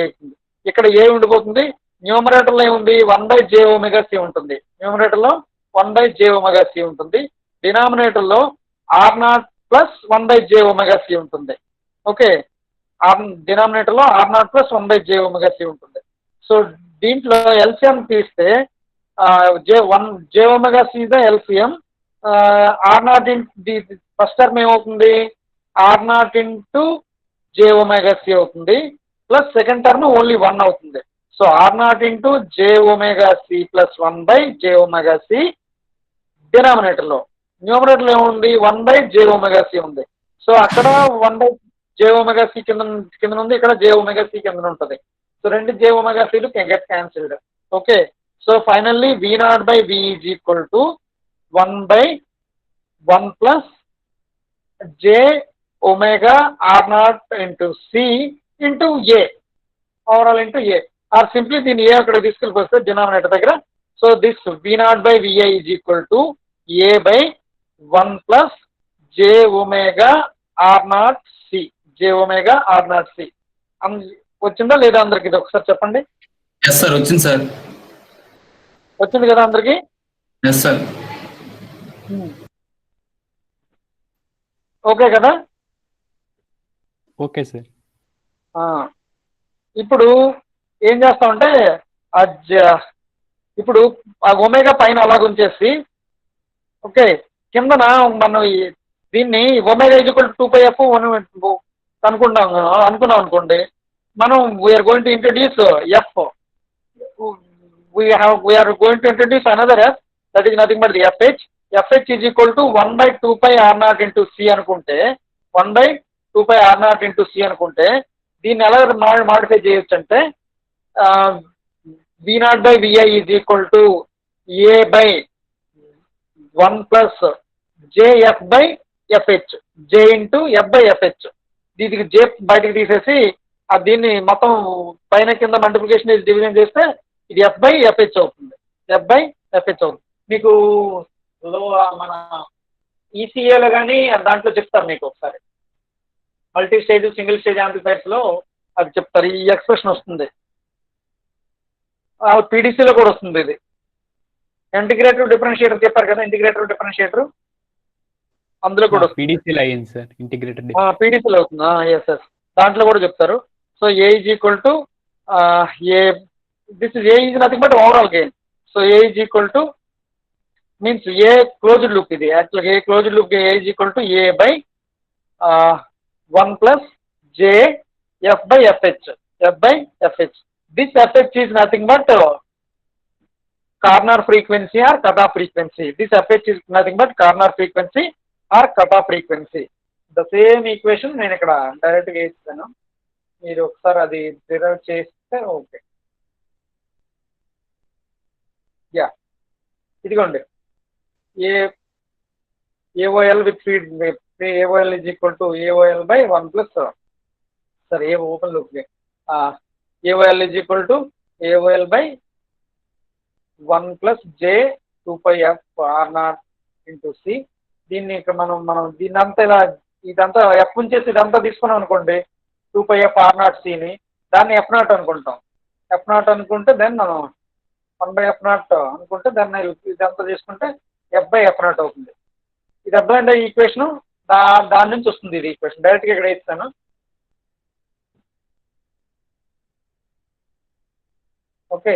అవుతుంది. ఇక్కడ ఏ ఉండిపోతుంది? న్యూమరేటర్ లో ఏముంది? 1/jωc ఉంటుంది. న్యూమరేటర్ లో 1/jωc ఉంటుంది. డినామినేటర్ లో R0 ప్లస్ 1/jωc ఉంటుంది. ఓకే, డినామినేటర్ లో R0 ప్లస్ 1/jωc ఉంటుంది. సో దీంట్లో ఎల్సిఎం తీస్తే jωc the LCM. R0 first term ఏమవుతుంది? R0 ఇంటూ jωc అవుతుంది, ప్లస్ సెకండ్ టర్మ్ ఓన్లీ 1 అవుతుంది. So R0 into jωc plus 1/jωc denominator లో. న్యూమరేటర్ లో ఏముంది? 1/jωc ఉంది. సో అక్కడ 1/jωc కింద ఉంది, ఇక్కడ jωc కింద ఉంటుంది. సో రెండు jωcలు get cancelled. Okay, so finally V0/V is equal to 1/1 plus jωR0 into C into A, overall into A. Or simply దీన్ని ఏ అక్కడ తీసుకెళ్ళిపోతే డినామినేటర్ దగ్గర. So this V0/VI is equal to A/1 plus jωR0C. వచ్చిందా లేదా అందరికి? ఇది ఒకసారి చెప్పండి. ఎస్ సార్, వచ్చింది సార్. వచ్చింది కదా అందరికి? Yes sir. ఓకే కదా? Okay sir. ఇప్పుడు ఏం చేస్తామంటే ఇప్పుడు ఆ ఒమేగా పైన అలాగ ఉంచేసి, ఓకే, కిందన మనం దీన్ని ఒమేగా ఈక్వల్ టు 2πf అనుకున్నాం అనుకోండి. మనం we're going to introduce F. We're going to introduce another F, that is nothing but the FH. FH is equal to 1/2πR0 into C అనుకుంటే, 1/2πR0 ఇంటూ సి అనుకుంటే దీన్ని ఎలా modify చేయొచ్చు అంటే V0/VI is equal to A/1 plus JF/FH, J into F/FH. దీనికి J బయటకు తీసేసి దీన్ని మొత్తం పైన కింద మల్టిప్లికేషన్ డివిజన్ చేస్తే ఇది F/FH అవుతుంది. మీకు మన ఈసీఏలో కానీ దాంట్లో చెప్తారు మీకు ఒకసారి. మల్టీ స్టేజ్ సింగిల్ స్టేజ్ యాంప్లిఫైర్స్లో అది చెప్తారు. ఈ ఎక్స్ప్రెషన్ వస్తుంది. పీడీసీలో కూడా వస్తుంది ఇది. ఇంటిగ్రేటర్ డిఫరెన్షియేటర్ చెప్పారు కదా, ఇంటిగ్రేటర్ డిఫరెన్షియేటర్ అందులో కూడా వస్తుంది. పీడీసీలో అయ్యింది సార్ ఇంటిగ్రేటెడ్. పీడీసీలో అవుతుందా? ఎస్ ఎస్, దాంట్లో కూడా చెప్తారు. So A is equal to A, this is a is nothing but overall gain. So A is equal to means A closed loop, ఇది యాక్చువల్గా ఏ closed loop A is equal to A by 1 plus J F by FH, F by FH. This FH is nothing but corner frequency or cut off frequency. This FH is nothing but corner frequency or cut off frequency. The same equation నేను ఇక్కడ డైరెక్ట్గా ఇస్తాను, మీరు ఒకసారి అది derive చేస్తే okay. Yeah, ఇదిగోండి. AOL with feed, AOL is equal to AOL by 1 plus, sir A open loop, AOL is equal to AOL by 1 plus J 2πf R0 into C. దీన్ని ఇక్కడ మనం దీన్నంతా ఇలా ఇదంతా ఎఫ్ ఉంచేసి ఇదంతా తీసుకున్నాం అనుకోండి, 2πf R0 సిని, దాన్ని F0 అనుకుంటాం. F0 అనుకుంటే దెన్ 1/F0 అనుకుంటే దాన్ని ఇదంతా తీసుకుంటే F/F0 అవుతుంది. ఇది అర్థమైందా ఈ ఈక్వేషన్? దాని నుంచి వస్తుంది ఇది ఈక్వేషన్. డైరెక్ట్గా ఇక్కడ ఇస్తాను. Okay,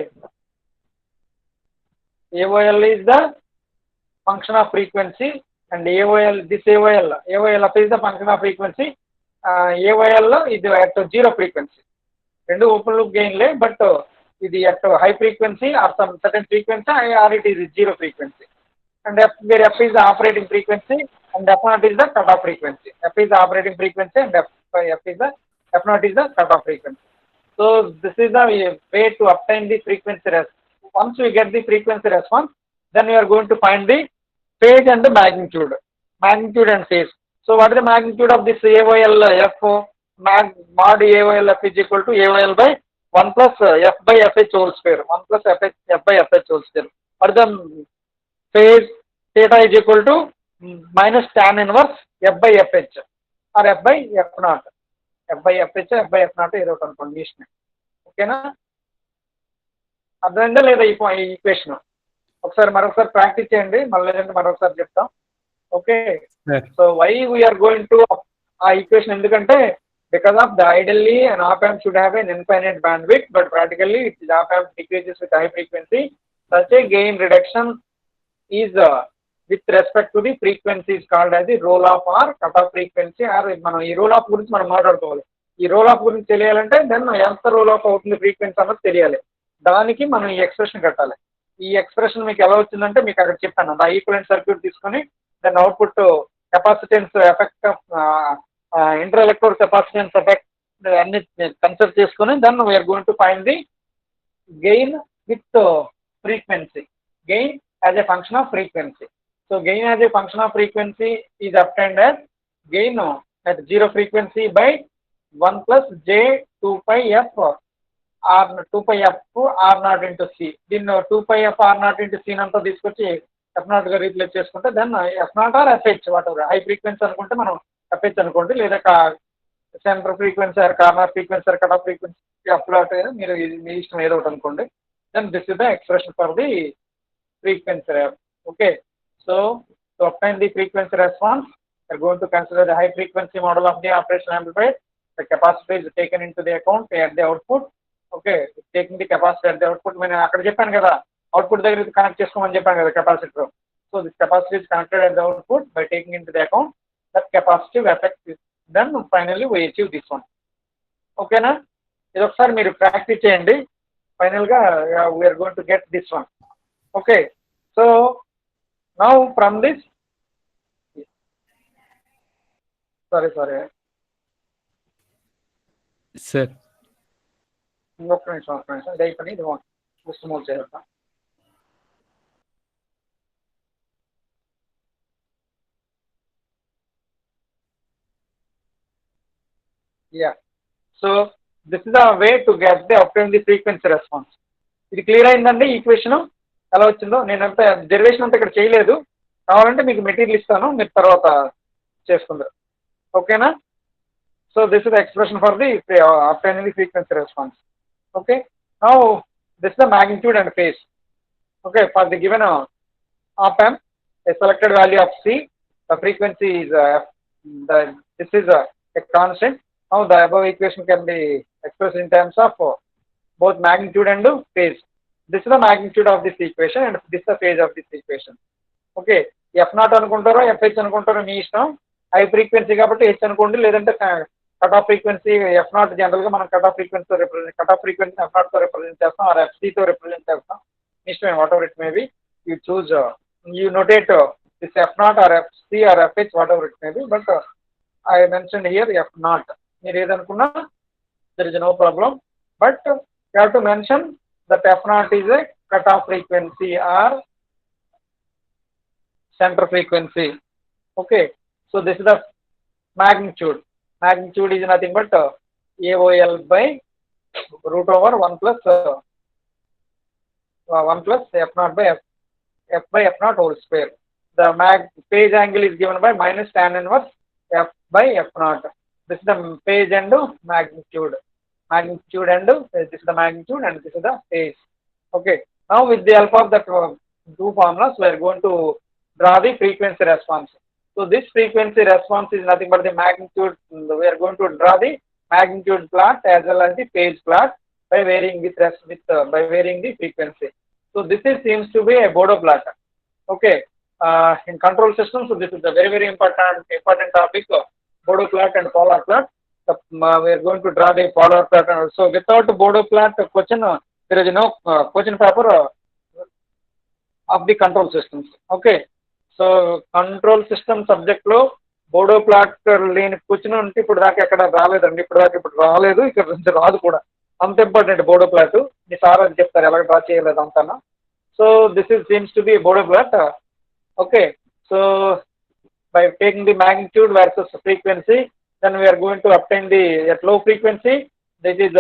AOL is the function of frequency and AOL, this AOL is the function of frequency. AOL ఇది at zero frequency. రెండు ఓపెన్ లూప్ గెయిన్లే, బట్ ఇది at high frequency or some certain frequency or it is zero frequency. And where F is the operating frequency and F0 is the cutoff frequency. F is the operating frequency and F0 is the cutoff frequency. So this is the way to obtain the frequency response. Once we get the frequency response, then we are going to find the phase and the magnitude and phase. So what is the magnitude of this AOL F? Mod AOL F is equal to AOL by 1 plus F by FH whole square. 1 plus F by FH whole square. What is the phase? Theta is equal to minus tan inverse F by FH or F by F0. F by FH, F by F0 ఏదో ఒకటి అనుకోండి. ఓకేనా? అర్థమైందా లేదా ఈ equation? ఒకసారి మరొకసారి practice చేయండి, మళ్ళీ మరొకసారి చెప్తాం. Okay, so why we're going to uh equation ఎందుకంటే because of the ideally an op amp should have an infinite bandwidth, but practically its op amp decreases with high frequency. Such a gain reduction is with respect to the frequency is called as the roll off or cut off frequency. or మనం ఈ role of గురించి మనం మాట్లాడుకోవాలి. ఈ role of గురించి తెలియాలంటే then ఎంత role of అవుతుంది ఫ్రీక్వెన్సీ అన్నది తెలియాలి. దానికి మనం ఈ ఎక్స్ప్రెషన్ కట్టాలి. ఈ ఎక్స్ప్రెషన్ మీకు ఎలా వచ్చిందంటే మీకు అక్కడ చెప్పాను, ఆ ఈక్వలెంట్ సర్క్యూట్ తీసుకొని దాని output capacitance effect, inter electrode capacitance effect అన్ని కన్సిడర్ చేసుకొని then we're going to find the gain with frequency, gain as a function of frequency. So gain as a function of frequency is obtained as gain at zero frequency by 1 plus j 2πf R0 into C. దీన్ని 2πf R0 into C అంతా తీసుకొచ్చి F0 గా replace చేసుకుంటే then F0 or FH whatever. High frequency అనుకుంటే మనం FH అనుకోండి, లేదా centre frequency or corner frequency or cut off frequency F0 మీరు మీ ఇష్టం ఏదో ఒకటి అనుకోండి. Then this is the expression for the frequency. Okay, so to obtain the frequency response, we are going to consider the high frequency model of the operational amplifier. The capacitor is taken into the account at the output. Okay, taking the capacitor at the output. నేను అక్కడ చెప్పాను కదా, output దగ్గర connect చేసుకోమని చెప్పాను కదా capacitor. So this capacitor is connected at the output by taking in to the account that capacitive effect. Then finally we achieve this one. ఓకేనా? ఇది ఒకసారి మీరు ప్రాక్టీస్ చేయండి. ఫైనల్గా we're going to get this one. Okay, so now from this, sorry sir ఇంకొక నిమిషం ఇది అయిపోయి ఇది జస్ట్ మూవ్ చేద్దాం. Yeah, so this is the way to get the obtain the frequency response. ఇది క్లియర్ అయిందండి ఈక్వేషన్ ఎలా వచ్చిందో? నేనంతా డెరివేషన్ అంతా ఇక్కడ చేయలేదు, కావాలంటే మీకు మెటీరియల్ ఇస్తాను, మీరు తర్వాత చేసుకుందరు. ఓకేనా? So this is the expression for the obtaining the frequency response. Okay, now this is the magnitude and phase. Okay, for the given op amp, a selected value of C, the frequency is this is a constant. Now the above equation can be expressed in terms of both magnitude and phase. This is the magnitude of this equation and this is the phase of this equation. Okay, F0 అనుకుంటారో FH అనుకుంటారో మీ ఇష్టం. High frequency కాబట్టి H అనుకోండి, లేదంటే cut off frequency F0 general గా మనం cut off frequency F0 తో represent చేస్తాం, ఆర్ FC తో రిప్రజెంట్ చేస్తాం. మీ ఇష్టమే, whatever it may be. You choose, you notate this F0 or FC or FH, whatever it may be, but I mention here F0. మీరు ఏదనుకున్నా there is no problem, but you have to mention that F0 is a cutoff frequency or center frequency. Okay, so this is the magnitude. Magnitude is nothing but AOL by root over 1 plus F0 by F by F0 whole square. The phase angle is given by minus tan inverse F by F0. This is the phase and magnitude. Magnitude and this is the magnitude and this is the phase. Okay, now with the help of the two formulas, we are going to draw the frequency response. So this frequency response is nothing but the magnitude. We are going to draw the magnitude plot as well as the phase plot by varying by varying the frequency. So this seems to be a Bodo plot. Okay, in control systems, so this is a very very important topic. Bodo plot and polar plot. We are going to draw the polar plot. So without Bodo plot question, there is no question paper of the control systems. Okay, so control system subject లో Bodo plot లేని question అంటే ఇప్పుడు దాకా ఎక్కడ రాలేదండి, ఇప్పుడు రాలేదు, ఇక్కడ నుంచి రాదు కూడా. అంత ఇంపార్టెంట్ బోడో ప్లాట్. మీ సార్ అని చెప్తారు ఎలా డ్రా చేయలేదు అంతా. So this is seems to be Bodo plot. Okay, so by taking the magnitude versus frequency, then we are going to obtain the at low frequency. This is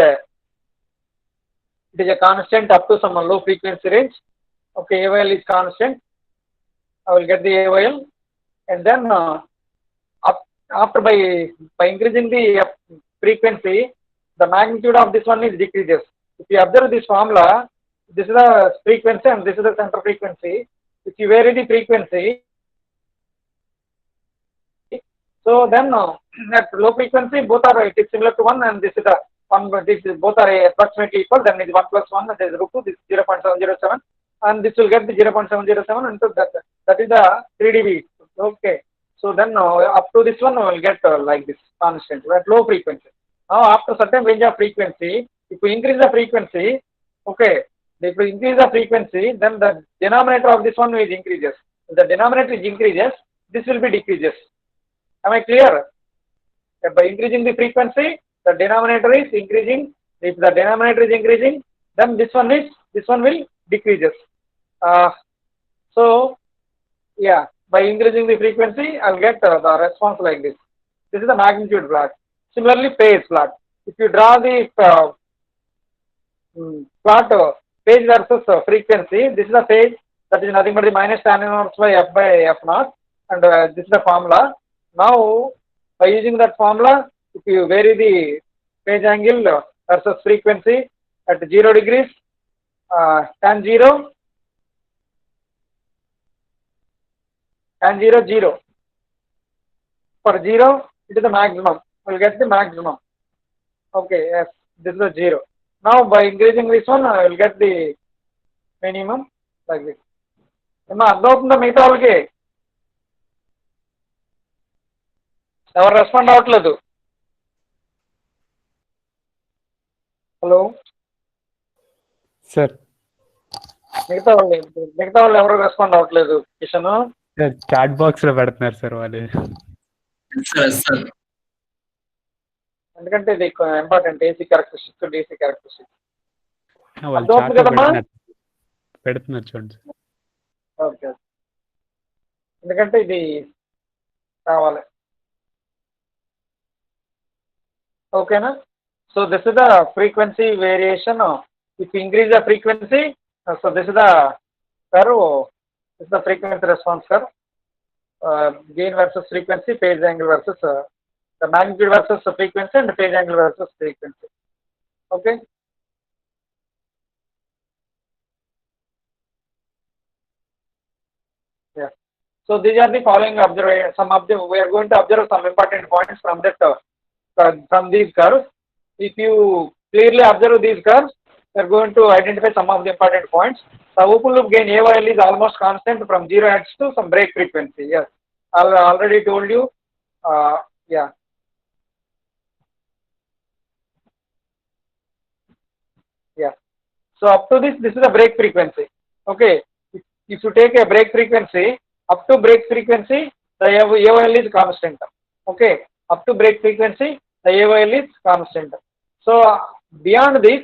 it is a constant up to some low frequency range. Okay, AOL is constant. I will get the AOL, and then after by increasing the frequency, the magnitude of this one is decreases. If you observe this formula, this is the frequency and this is the center frequency. If you vary the frequency, so then at low frequency both are it is similar to 1, and this is the 1, this is both are approximately equal. Then it is 1 plus 1, that is root 2, this is 0.707, and this will get the 0.707 into that is the 3 dB. Okay, so then up to this one we will get like this constant at low frequency. Now after certain range of frequency, if we increase the frequency, okay, if we increase the frequency, then the denominator of this one is increases. If the denominator is increases, this will be decreases. Am I clear? By increasing the frequency, the denominator is increasing. If the denominator is increasing, then this one will decreases. So yeah, by increasing the frequency, I'll get the response like this. This is the magnitude plot. Similarly, phase plot. If you draw the plot phase versus frequency, this is the phase, that is nothing but the minus tan inverse by F by F0, and this is the formula. Now by using that formula, if you vary the phase angle versus frequency at 0 degrees, tan 0 0 for 0, it is the maximum. We'll get the maximum. Okay, yes, this is the 0. Now by increasing this one, I will get the minimum like this. ఏమన్నా అర్థమవుతుందా మిగతా వాళ్ళకి? ఎవరు respond అవ్వట్లేదు? Hello sir, మిగతా వాళ్ళు ఎవరు respond అవ్వట్లేదు. కిషన్ చాట్ బాక్స్ లో పెడుతున్నారు సార్ వాళ్ళు. సార్ ఎందుకంటే ఇది important, AC characteristics, DC characteristics. వాళ్ళు అర్థమవుతుంది చాట్ కదమ్మా? పెడుతున్నారు చూడండి. ఓకే, ఎందుకంటే ఇది కావాలి. ఓకేనా? So this is the frequency variation. If increase the frequency, so this is the curve, this is the frequency response curve. gain versus frequency, phase angle versus the magnitude versus frequency, and phase angle versus frequency. Okay. Yeah. So these are the following observations. Some of them we are going to observe some important points from that from these curves. If you clearly observe these curves, we are going to identify some of the important points. The open loop gain AOL is almost constant from 0 hertz to some break frequency. Yes, I already told you. Yeah. Yeah. So up to this is a break frequency. Okay. If you take a break frequency, up to break frequency, the AOL is constant. Okay. Up to break frequency, the AOL is constant. So beyond this,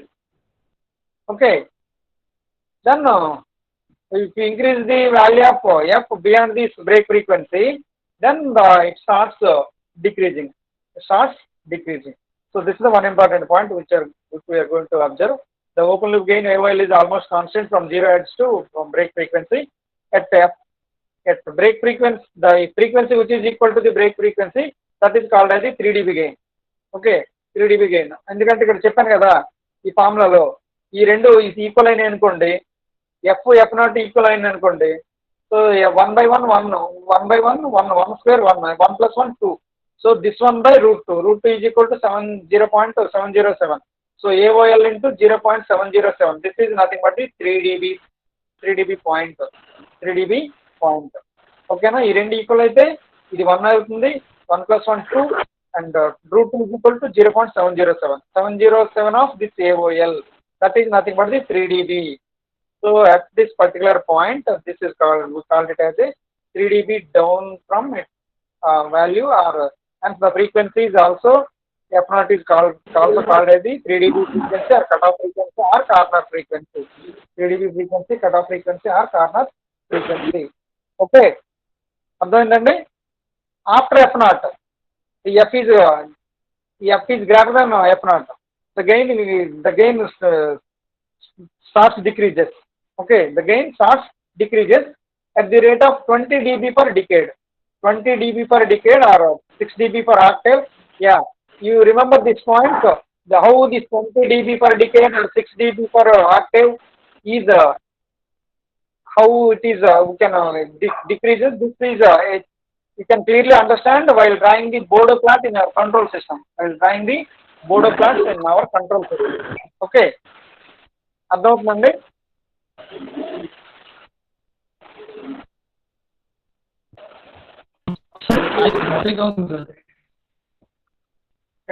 okay, then if you increase the value of f beyond this break frequency, then it starts decreasing. It starts decreasing. So this is the one important point which we are going to observe. The open loop gain AOL is almost constant from 0 hertz to from break frequency. At break frequency, the frequency which is equal to the break frequency, that is called as the 3 dB gain. Okay 3 dB gain. ఎందుకంటే ఇక్కడ చెప్పాను కదా ఈ ఫార్ములాలో ఈ రెండు equal అయినాయి అనుకోండి, F not equal అయింది అనుకోండి, so 1/1 1 square 1 + 1 2. So this 1/√2, √2 is equal to 0.707. So AOL into 0.707. This is nothing but the 3 dB point. 3 dB point. ఓకేనా? ఈ రెండు ఈక్వల్ అయితే ఇది 1 అవుతుంది, 1 + 1 2, and √2 is equal to 0.707. 707 of this AOL. That is nothing but the 3 dB. So at this particular point, this is called, we called it as a 3 dB down from its value, or and the frequency is also f0 is also called as the 3 dB frequency or cutoff frequency or corner frequency. 3 dB frequency, cutoff frequency or corner frequency. Okay. అర్థమైందండి? After f0, f is greater than f0. The gain starts decreases. Okay, the gain starts decreases at the rate of 20 dB per decade. 20 dB per decade or 6 dB per octave. Yeah, you remember this point. How this 20 dB per decade or 6 dB per octave is how it is we can decreases. This is you can clearly understand while drawing the Bordeaux plot in our control system. While drawing the Bordeaux plot in our control system. Okay. అర్థమవుతుందండి?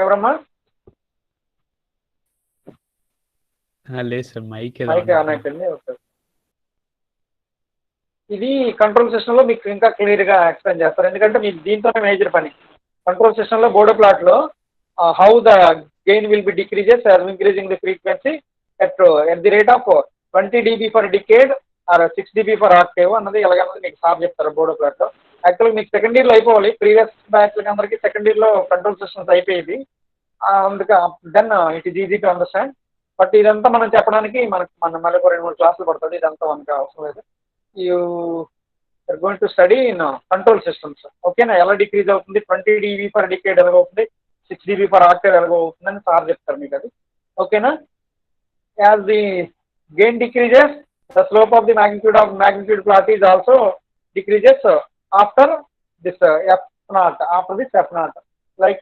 ఎవరమ్మా? లేదు sir, mic on అయిపోయింది. Okay. ఇది control సిస్టంలో మీకు ఇంకా క్లియర్గా explain చేస్తారు, ఎందుకంటే మీకు దీంతోనే మేజర్ పని. కంట్రోల్ సిస్టంలో బోర్డో ప్లాట్లో how the gain will be decreases or increasing the frequency at the rate of 20 dB per decade or 6 dB per octave అన్నది ఎలాగన్నది మీకు సార్ చెప్తారు బోర్డో ప్లాట్లో. యాక్చువల్గా మీకు సెకండ్ ఇయర్లో అయిపోవాలి, ప్రీవియస్ బ్యాచ్లకి అందరికీ సెకండ్ ఇయర్లో కంట్రోల్ సిస్టమ్స్ అయిపోయింది. అందుకే then it is easy to understand. But ఇదంతా మనం చెప్పడానికి మన మళ్ళీ 2-3 క్లాసులు పడుతుంది, ఇదంతా మనకు అవసరం లేదు. You are going to study in control systems. ఓకేనా? ఎలా డిక్రీజ్ అవుతుంది, 20 dB per decade ఎలాగవుతుంది, 6 dB per octave ఎలాగవుతుంది అని సార్ చెప్తారు మీకు అది. ఓకేనా? As the gain decreases, the slope of the magnitude plot is also decreases after this f0, after this f0, like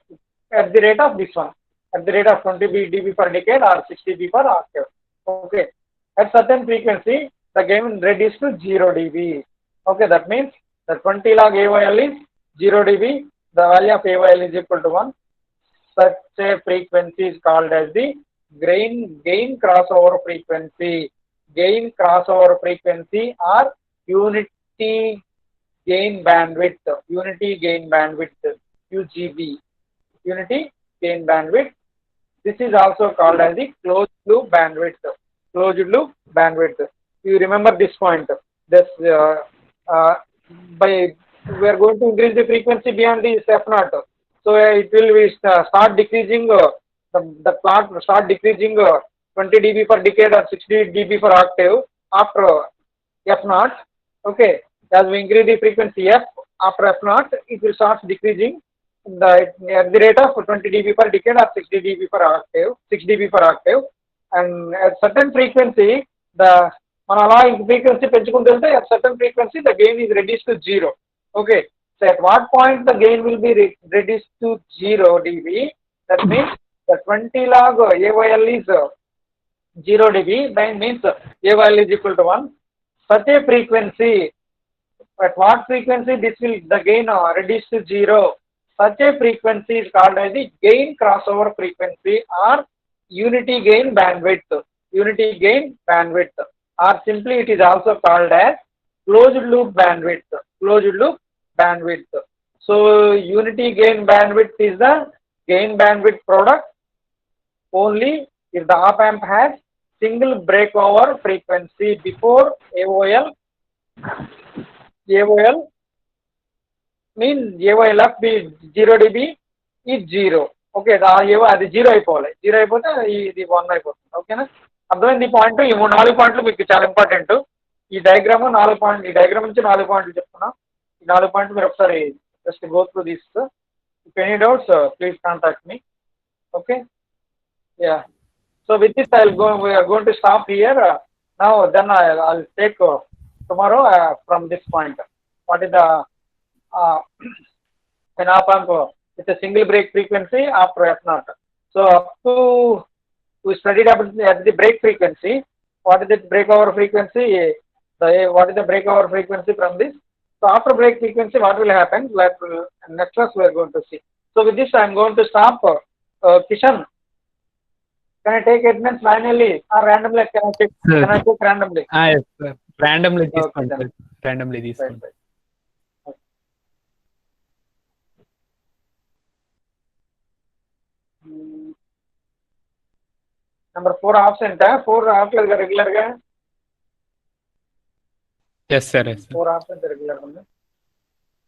at the rate of this one, at the rate of 20 dB per decade or 6 dB per octave. Okay. At certain frequency, the gain reduces to 0 dB. Okay, that means the 20 log AOL is 0 dB. The value of AOL is equal to 1. Such a frequency is called as the gain crossover frequency. Gain crossover frequency or unity gain bandwidth. Unity gain bandwidth, UGB. Unity gain bandwidth. This is also called as the closed loop bandwidth. Closed loop bandwidth. You remember this point. This by we are going to increase the frequency beyond this f0. So it will start decreasing. The plot start decreasing 20 dB per decade or 60 dB per octave after f0. Okay, as we increase the frequency f, after f naught, it will start decreasing at the rate of 20 dB per decade or 60 dB per octave, 6 dB per octave, and at certain frequency, the frequency at certain frequency the gain is reduced to zero. Okay, so at what point the gain will be reduced to 0 dB? That means the 20 log AYL is 0 dB. That means AYL is equal to 1. Such a frequency, at what frequency this will the gain reduce to 0? Such a frequency is called as the gain crossover frequency or unity gain bandwidth. Unity gain bandwidth, or simply it is also called as closed loop bandwidth. Closed loop bandwidth. So unity gain bandwidth is the gain bandwidth product only if the op amp has single breakover frequency before AOL. AOL means AOL of be 0 dB is 0. Okay, అది zero అయిపోవాలి, zero అయిపోతే ఇది 1 అయిపోతుంది. ఓకేనా, అర్థమైంది ఈ point. ఈ 4 పాయింట్లు మీకు చాలా ఇంపార్టెంట్. ఈ డయాగ్రామ్ 4 పాయింట్లు, ఈ డయాగ్రామ్ నుంచి 4 పాయింట్లు చెప్తున్నా. ఈ 4 పాయింట్లు మీరు ఒకసారి just go through this. If any doubts please contact me. Okay, yeah. So with this we are going to stop here. Now then I'll take tomorrow from this point. What is the an op amp with a single break frequency after f naught. So up to we studied up at the break frequency. What is the breakover frequency? What is the breakover frequency from this? So after break frequency, what will happen? Next class we are going to see. So with this, I am going to stop. Kishan, can I take attendance manually or randomly? Can I take randomly? Yes, sir. Randomly Okay, తీసుకోండి then. Sir. Randomly Right, తీసుకోండి. right. Number 4 absent. 4 absent regular ga. Yes, sir. Yes, sir. 4 absent regular.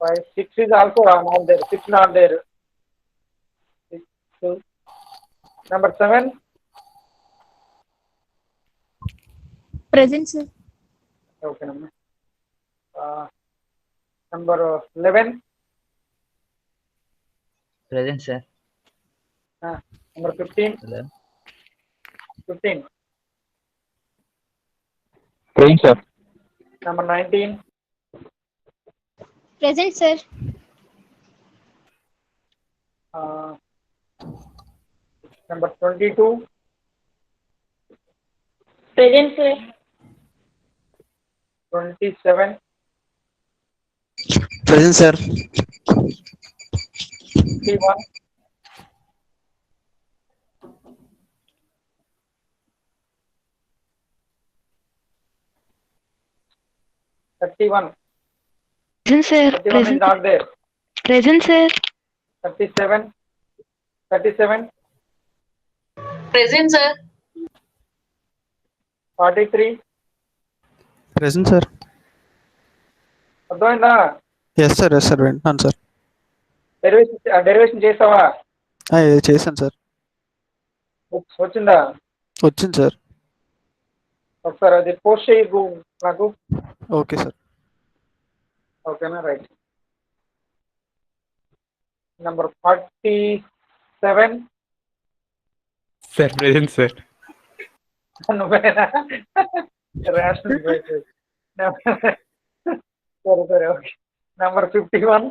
5, 6 is also not there. 6 not there. 6, 2. Number 7. Present, sir. Okay, number 11. Present, sir. Number 15. Hello. 15. Present, sir. Number 19. Present, sir. Number 22. Present, sir. 27. Present, sir. 31. 31. Present, sir. 31 is not there. Present, sir. 37. 37. Present, sir. 43. Present, sir. అర్థమైందా? Yes, sir. Yes, sir. వింటున్నాను sir. Derivation చేసావా? చేశాను sir. వచ్చిందా? వచ్చింది sir. ఒకసారి అది post చేయకు నాకు. Okay sir. ఓకేనా, right. Number 47. Sir, present, sir. నువ్వేనా? రేషన్ సరే సరే, okay. Number 51.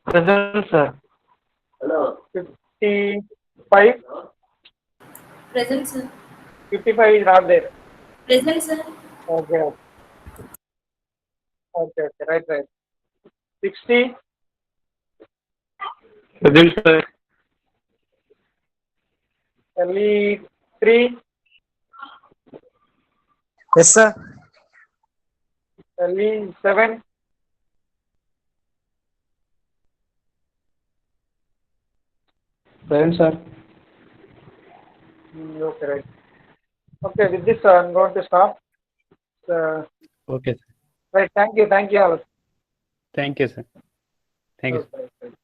Present, sir. 55. Present, sir. 55 is not there. Present, sir. Okay. Okay, right. 60. Present, sir. 3. Yes, sir. 7. Present, sir. Okay, right. Okay, with this I'm going to stop. Okay, sir. Right, thank you all. Thank you, sir. Thank you. Right.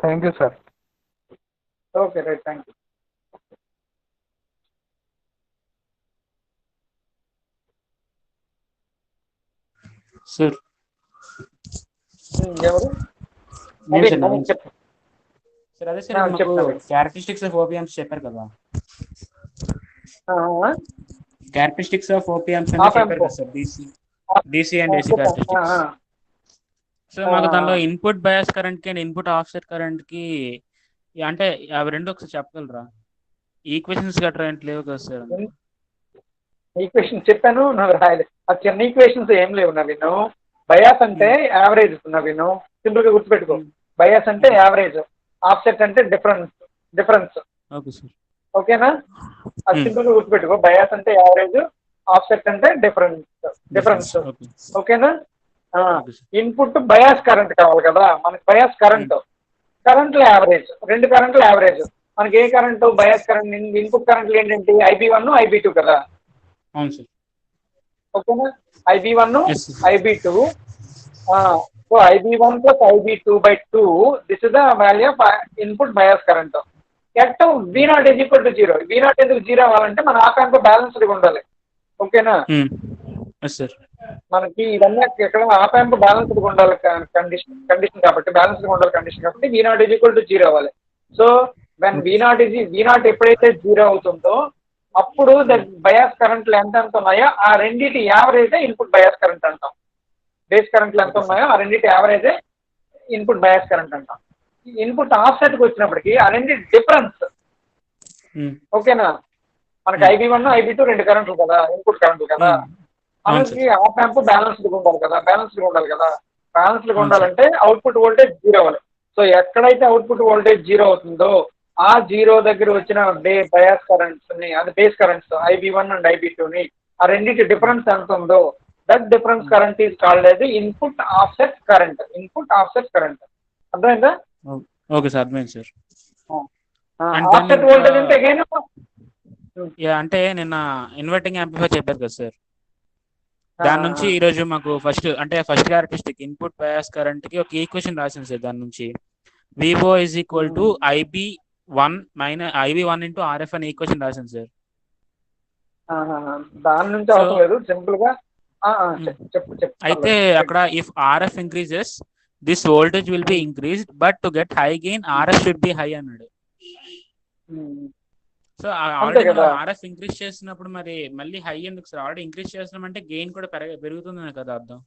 Thank you, sir. Okay, right, thank you. Sir. ఎవరు నేను Naveen sir Naveen Naveen చెప్పు. Sir అదే sir మాకు చెప్పు Naveen. Characteristics of ఓపీఎంస్ చెప్పారు కదా, ఆ, characteristics of ఓపీఎంస్ అని ఆప్ చెప్పారు యాంప్ కదా సార్, డిసి అండ్ ఏసీ చెప్పు. క్యారెక్టరిస్టిక్స్. సో మాకు దానిలో ఇన్పుట్ బయాస్ కరెంట్ కి అండ్ ఇన్పుట్ ఆఫ్సెట్ కరెంట్ కి అంటే అవి రెండు ఒకసారి చెప్పగలరా? ఈక్వేషన్స్ గట్రా ఏంటి లేవు కదా సార్. ఈక్వేషన్ చెప్పాను నువ్వు రాయలే. ఆ చిన్న ఈక్వేషన్స్ ఏం లేవు నవీన్. బయాస్ అంటే యావరేజ్ నవీన్, సింపుల్ గా గుర్తుపెట్టుకో. బయాస్ అంటే యావరేజ్, ఆఫ్సెట్ అంటే డిఫరెన్స్. Okay sir. ఓకేనా? అది సింపుల్ గా గుర్తుపెట్టుకో. బయాస్ అంటే యావరేజ్, ఆఫ్సెట్ అంటే డిఫరెన్స్. ఓకేనా? ఇన్పుట్ బయాస్ కరెంట్ కావాలి కదా మనకి. బయాస్ కరెంట్లు యావరేజ్, రెండు కరెంట్లు యావరేజ్. మనకి ఏ కరెంట్ బయాస్ కరెంట్, ఇన్పుట్ కరెంట్లు ఏంటంటే IB1 IB2 కదా. అవును సార్. ఓకేనా? IB1 IB2. So IB1 plus IB2/2, this is the value of input bias current. At V0 is equal to 0. V0 ఎందుకు 0 అవ్వాలంటే మన ఆప్ యాంప్ బ్యాలెన్స్డ్గా ఉండాలి. ఓకేనా? మనకి ఇవన్నీ ఎక్కడ ఆప్ యాంప్ బ్యాలెన్స్డ్గా ఉండాలి కండిషన్ కాబట్టి, బ్యాలెన్స్డ్గా ఉండాలి కండిషన్ కాబట్టి V0 is equal to 0 అవ్వాలి. సో వెన్ V0 ఎప్పుడైతే 0 అవుతుందో అప్పుడు ద బయాస్ కరెంట్లు ఎంత ఉన్నాయో ఆ రెండింటి యావరేజే ఇన్పుట్ బయాస్ కరెంట్ అంటాం. బేస్ కరెంట్లు ఎంత ఉన్నాయో ఆ రెండింటి యావరేజే ఇన్పుట్ బయాస్ కరెంట్ అంటాం. ఇన్పుట్ ఆఫ్సెట్కి వచ్చినప్పటికి ఆ రెండింటి డిఫరెన్స్. ఓకేనా? మనకి IB1 IB2 రెండు కరెంట్లు కదా, ఇన్పుట్ కరెంట్లు కదా. మనకి ఆప్ యాంప్ బ్యాలెన్స్డ్గా ఉండాలి కదా, బ్యాలెన్స్డ్గా ఉండాలంటే అవుట్పుట్ వోల్టేజ్ 0 అవ్వాలి. సో ఎక్కడైతే అవుట్పుట్ వోల్టేజ్ 0 అవుతుందో ఆ 0 దగ్గర వచ్చిన బయాస్ కరెంట్స్ ని, అది బేస్ కరెంట్స్ IB1 అండ్ IB2ని, ఆ రెండింటి డిఫరెన్స్ ఎంత ఉందో that difference current is called as input offset current. అర్థమైందా? ఓకే సార్, అర్థమైంది సార్. ఆఫ్సెట్ వోల్టేజ్ అంటే అగైన్ అంటే నిన్న ఇన్వర్టింగ్ యాంప్లిఫైర్ చెప్పారు కదా సార్, దాని నుంచి ఈ రోజు మాకు first characteristic input bias current కి ఒక ఈక్వేషన్ రాసింది సార్. దాని నుంచి VO is equal to IB1 into RF అనే ఈక్వేషన్ రాసింది సార్. దాని నుంచి అవసరం లేదు, సింపుల్ గా చెప్పు. అయితే అక్కడ if RF increases this voltage will be increased but to get high gain RF should be high అన్నాడు. సో ఆల్రెడీ RF ఇంక్రీజ్ చేసినప్పుడు మరి మళ్ళీ హై ఎందుకు సార్? ఆల్రెడీ ఇంక్రీజ్ చేస్తున్నామంటే గెయిన్ కూడా పెరుగుతుందనే కదా అర్థం.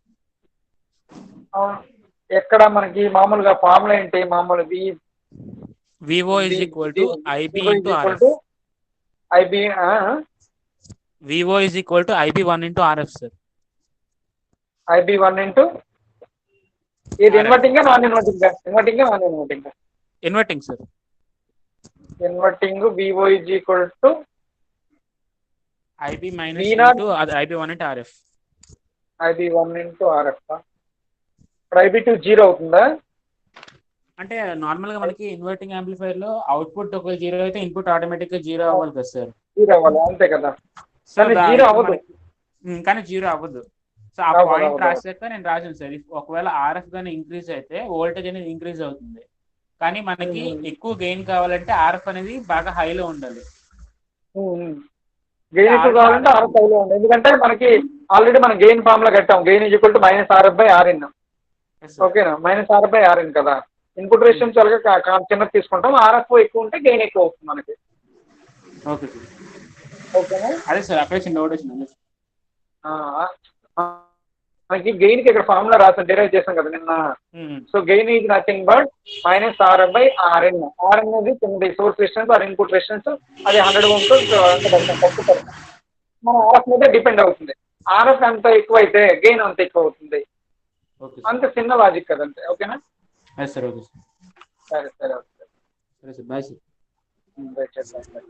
ఎక్కడ మనకి మామూలుగా ఫార్ములా ఏంటి? మామూలు VO is equal to IB into RF. VO is equal to IB1 into RF sir. IB1 into ఇది inverting non inverting? Inverting sir. Inverting VO is equal to IB minus into IB1 into RF. IB1 into RF. ఇప్పుడు IB2 0 అవుతుందా? అంటే normal గా మనకి inverting amplifier లో output ఒక 0 అయితే input automatic గా 0 అవ్వాలి కదా సార్. 0 అవ్వాలి, అంతే కదా. కానీ 0 అవ్వదు. సో ఆ పాయింట్ రాసాక నేను రాశాను సార్, ఒకవేళ RF గానీ ఇంక్రీజ్ అయితే వోల్టేజ్ అనేది ఇంక్రీజ్ అవుతుంది. కానీ మనకి ఎక్కువ గెయిన్ కావాలంటే RF అనేది బాగా హైలో ఉండాలి. గెయిన్ ఎక్కువ కావాలంటే RF హైలో ఉండాలి. ఎందుకంటే మనకి ఆల్రెడీ మనం గెయిన్ ఫార్ములా కట్టాం. Gain is equal to -RF/Rin. ఓకేనా? -RF/Rin కదా. ఇన్పుట్ రేషియో చాలా చిన్నది తీసుకుంటాం. RF ఎక్కువ ఉంటే గెయిన్ ఎక్కువ అవుతుంది మనకి. Okay sir. ఓకేనా? అదే సార్ అక్కడ చిన్న డౌట్ వచ్చింది. మనకి గెయిన్ కి ఇక్కడ ఫార్ములా రాసాం, డిరైవ్ చేసాం కదా నిన్న. So gain is nothing but -RF/Rin. Rin అనేది చిన్నది source resistance or input resistance. అది 100 Ω మన RF మీద డిపెండ్ అవుతుంది. RF ఎంత ఎక్కువ అయితే గెయిన్ అంత ఎక్కువ అవుతుంది. అంత చిన్న లాజిక్ కదంతే. ఓకేనా? సరే. Okay sir. సరే బాయ్ సార్. సార్.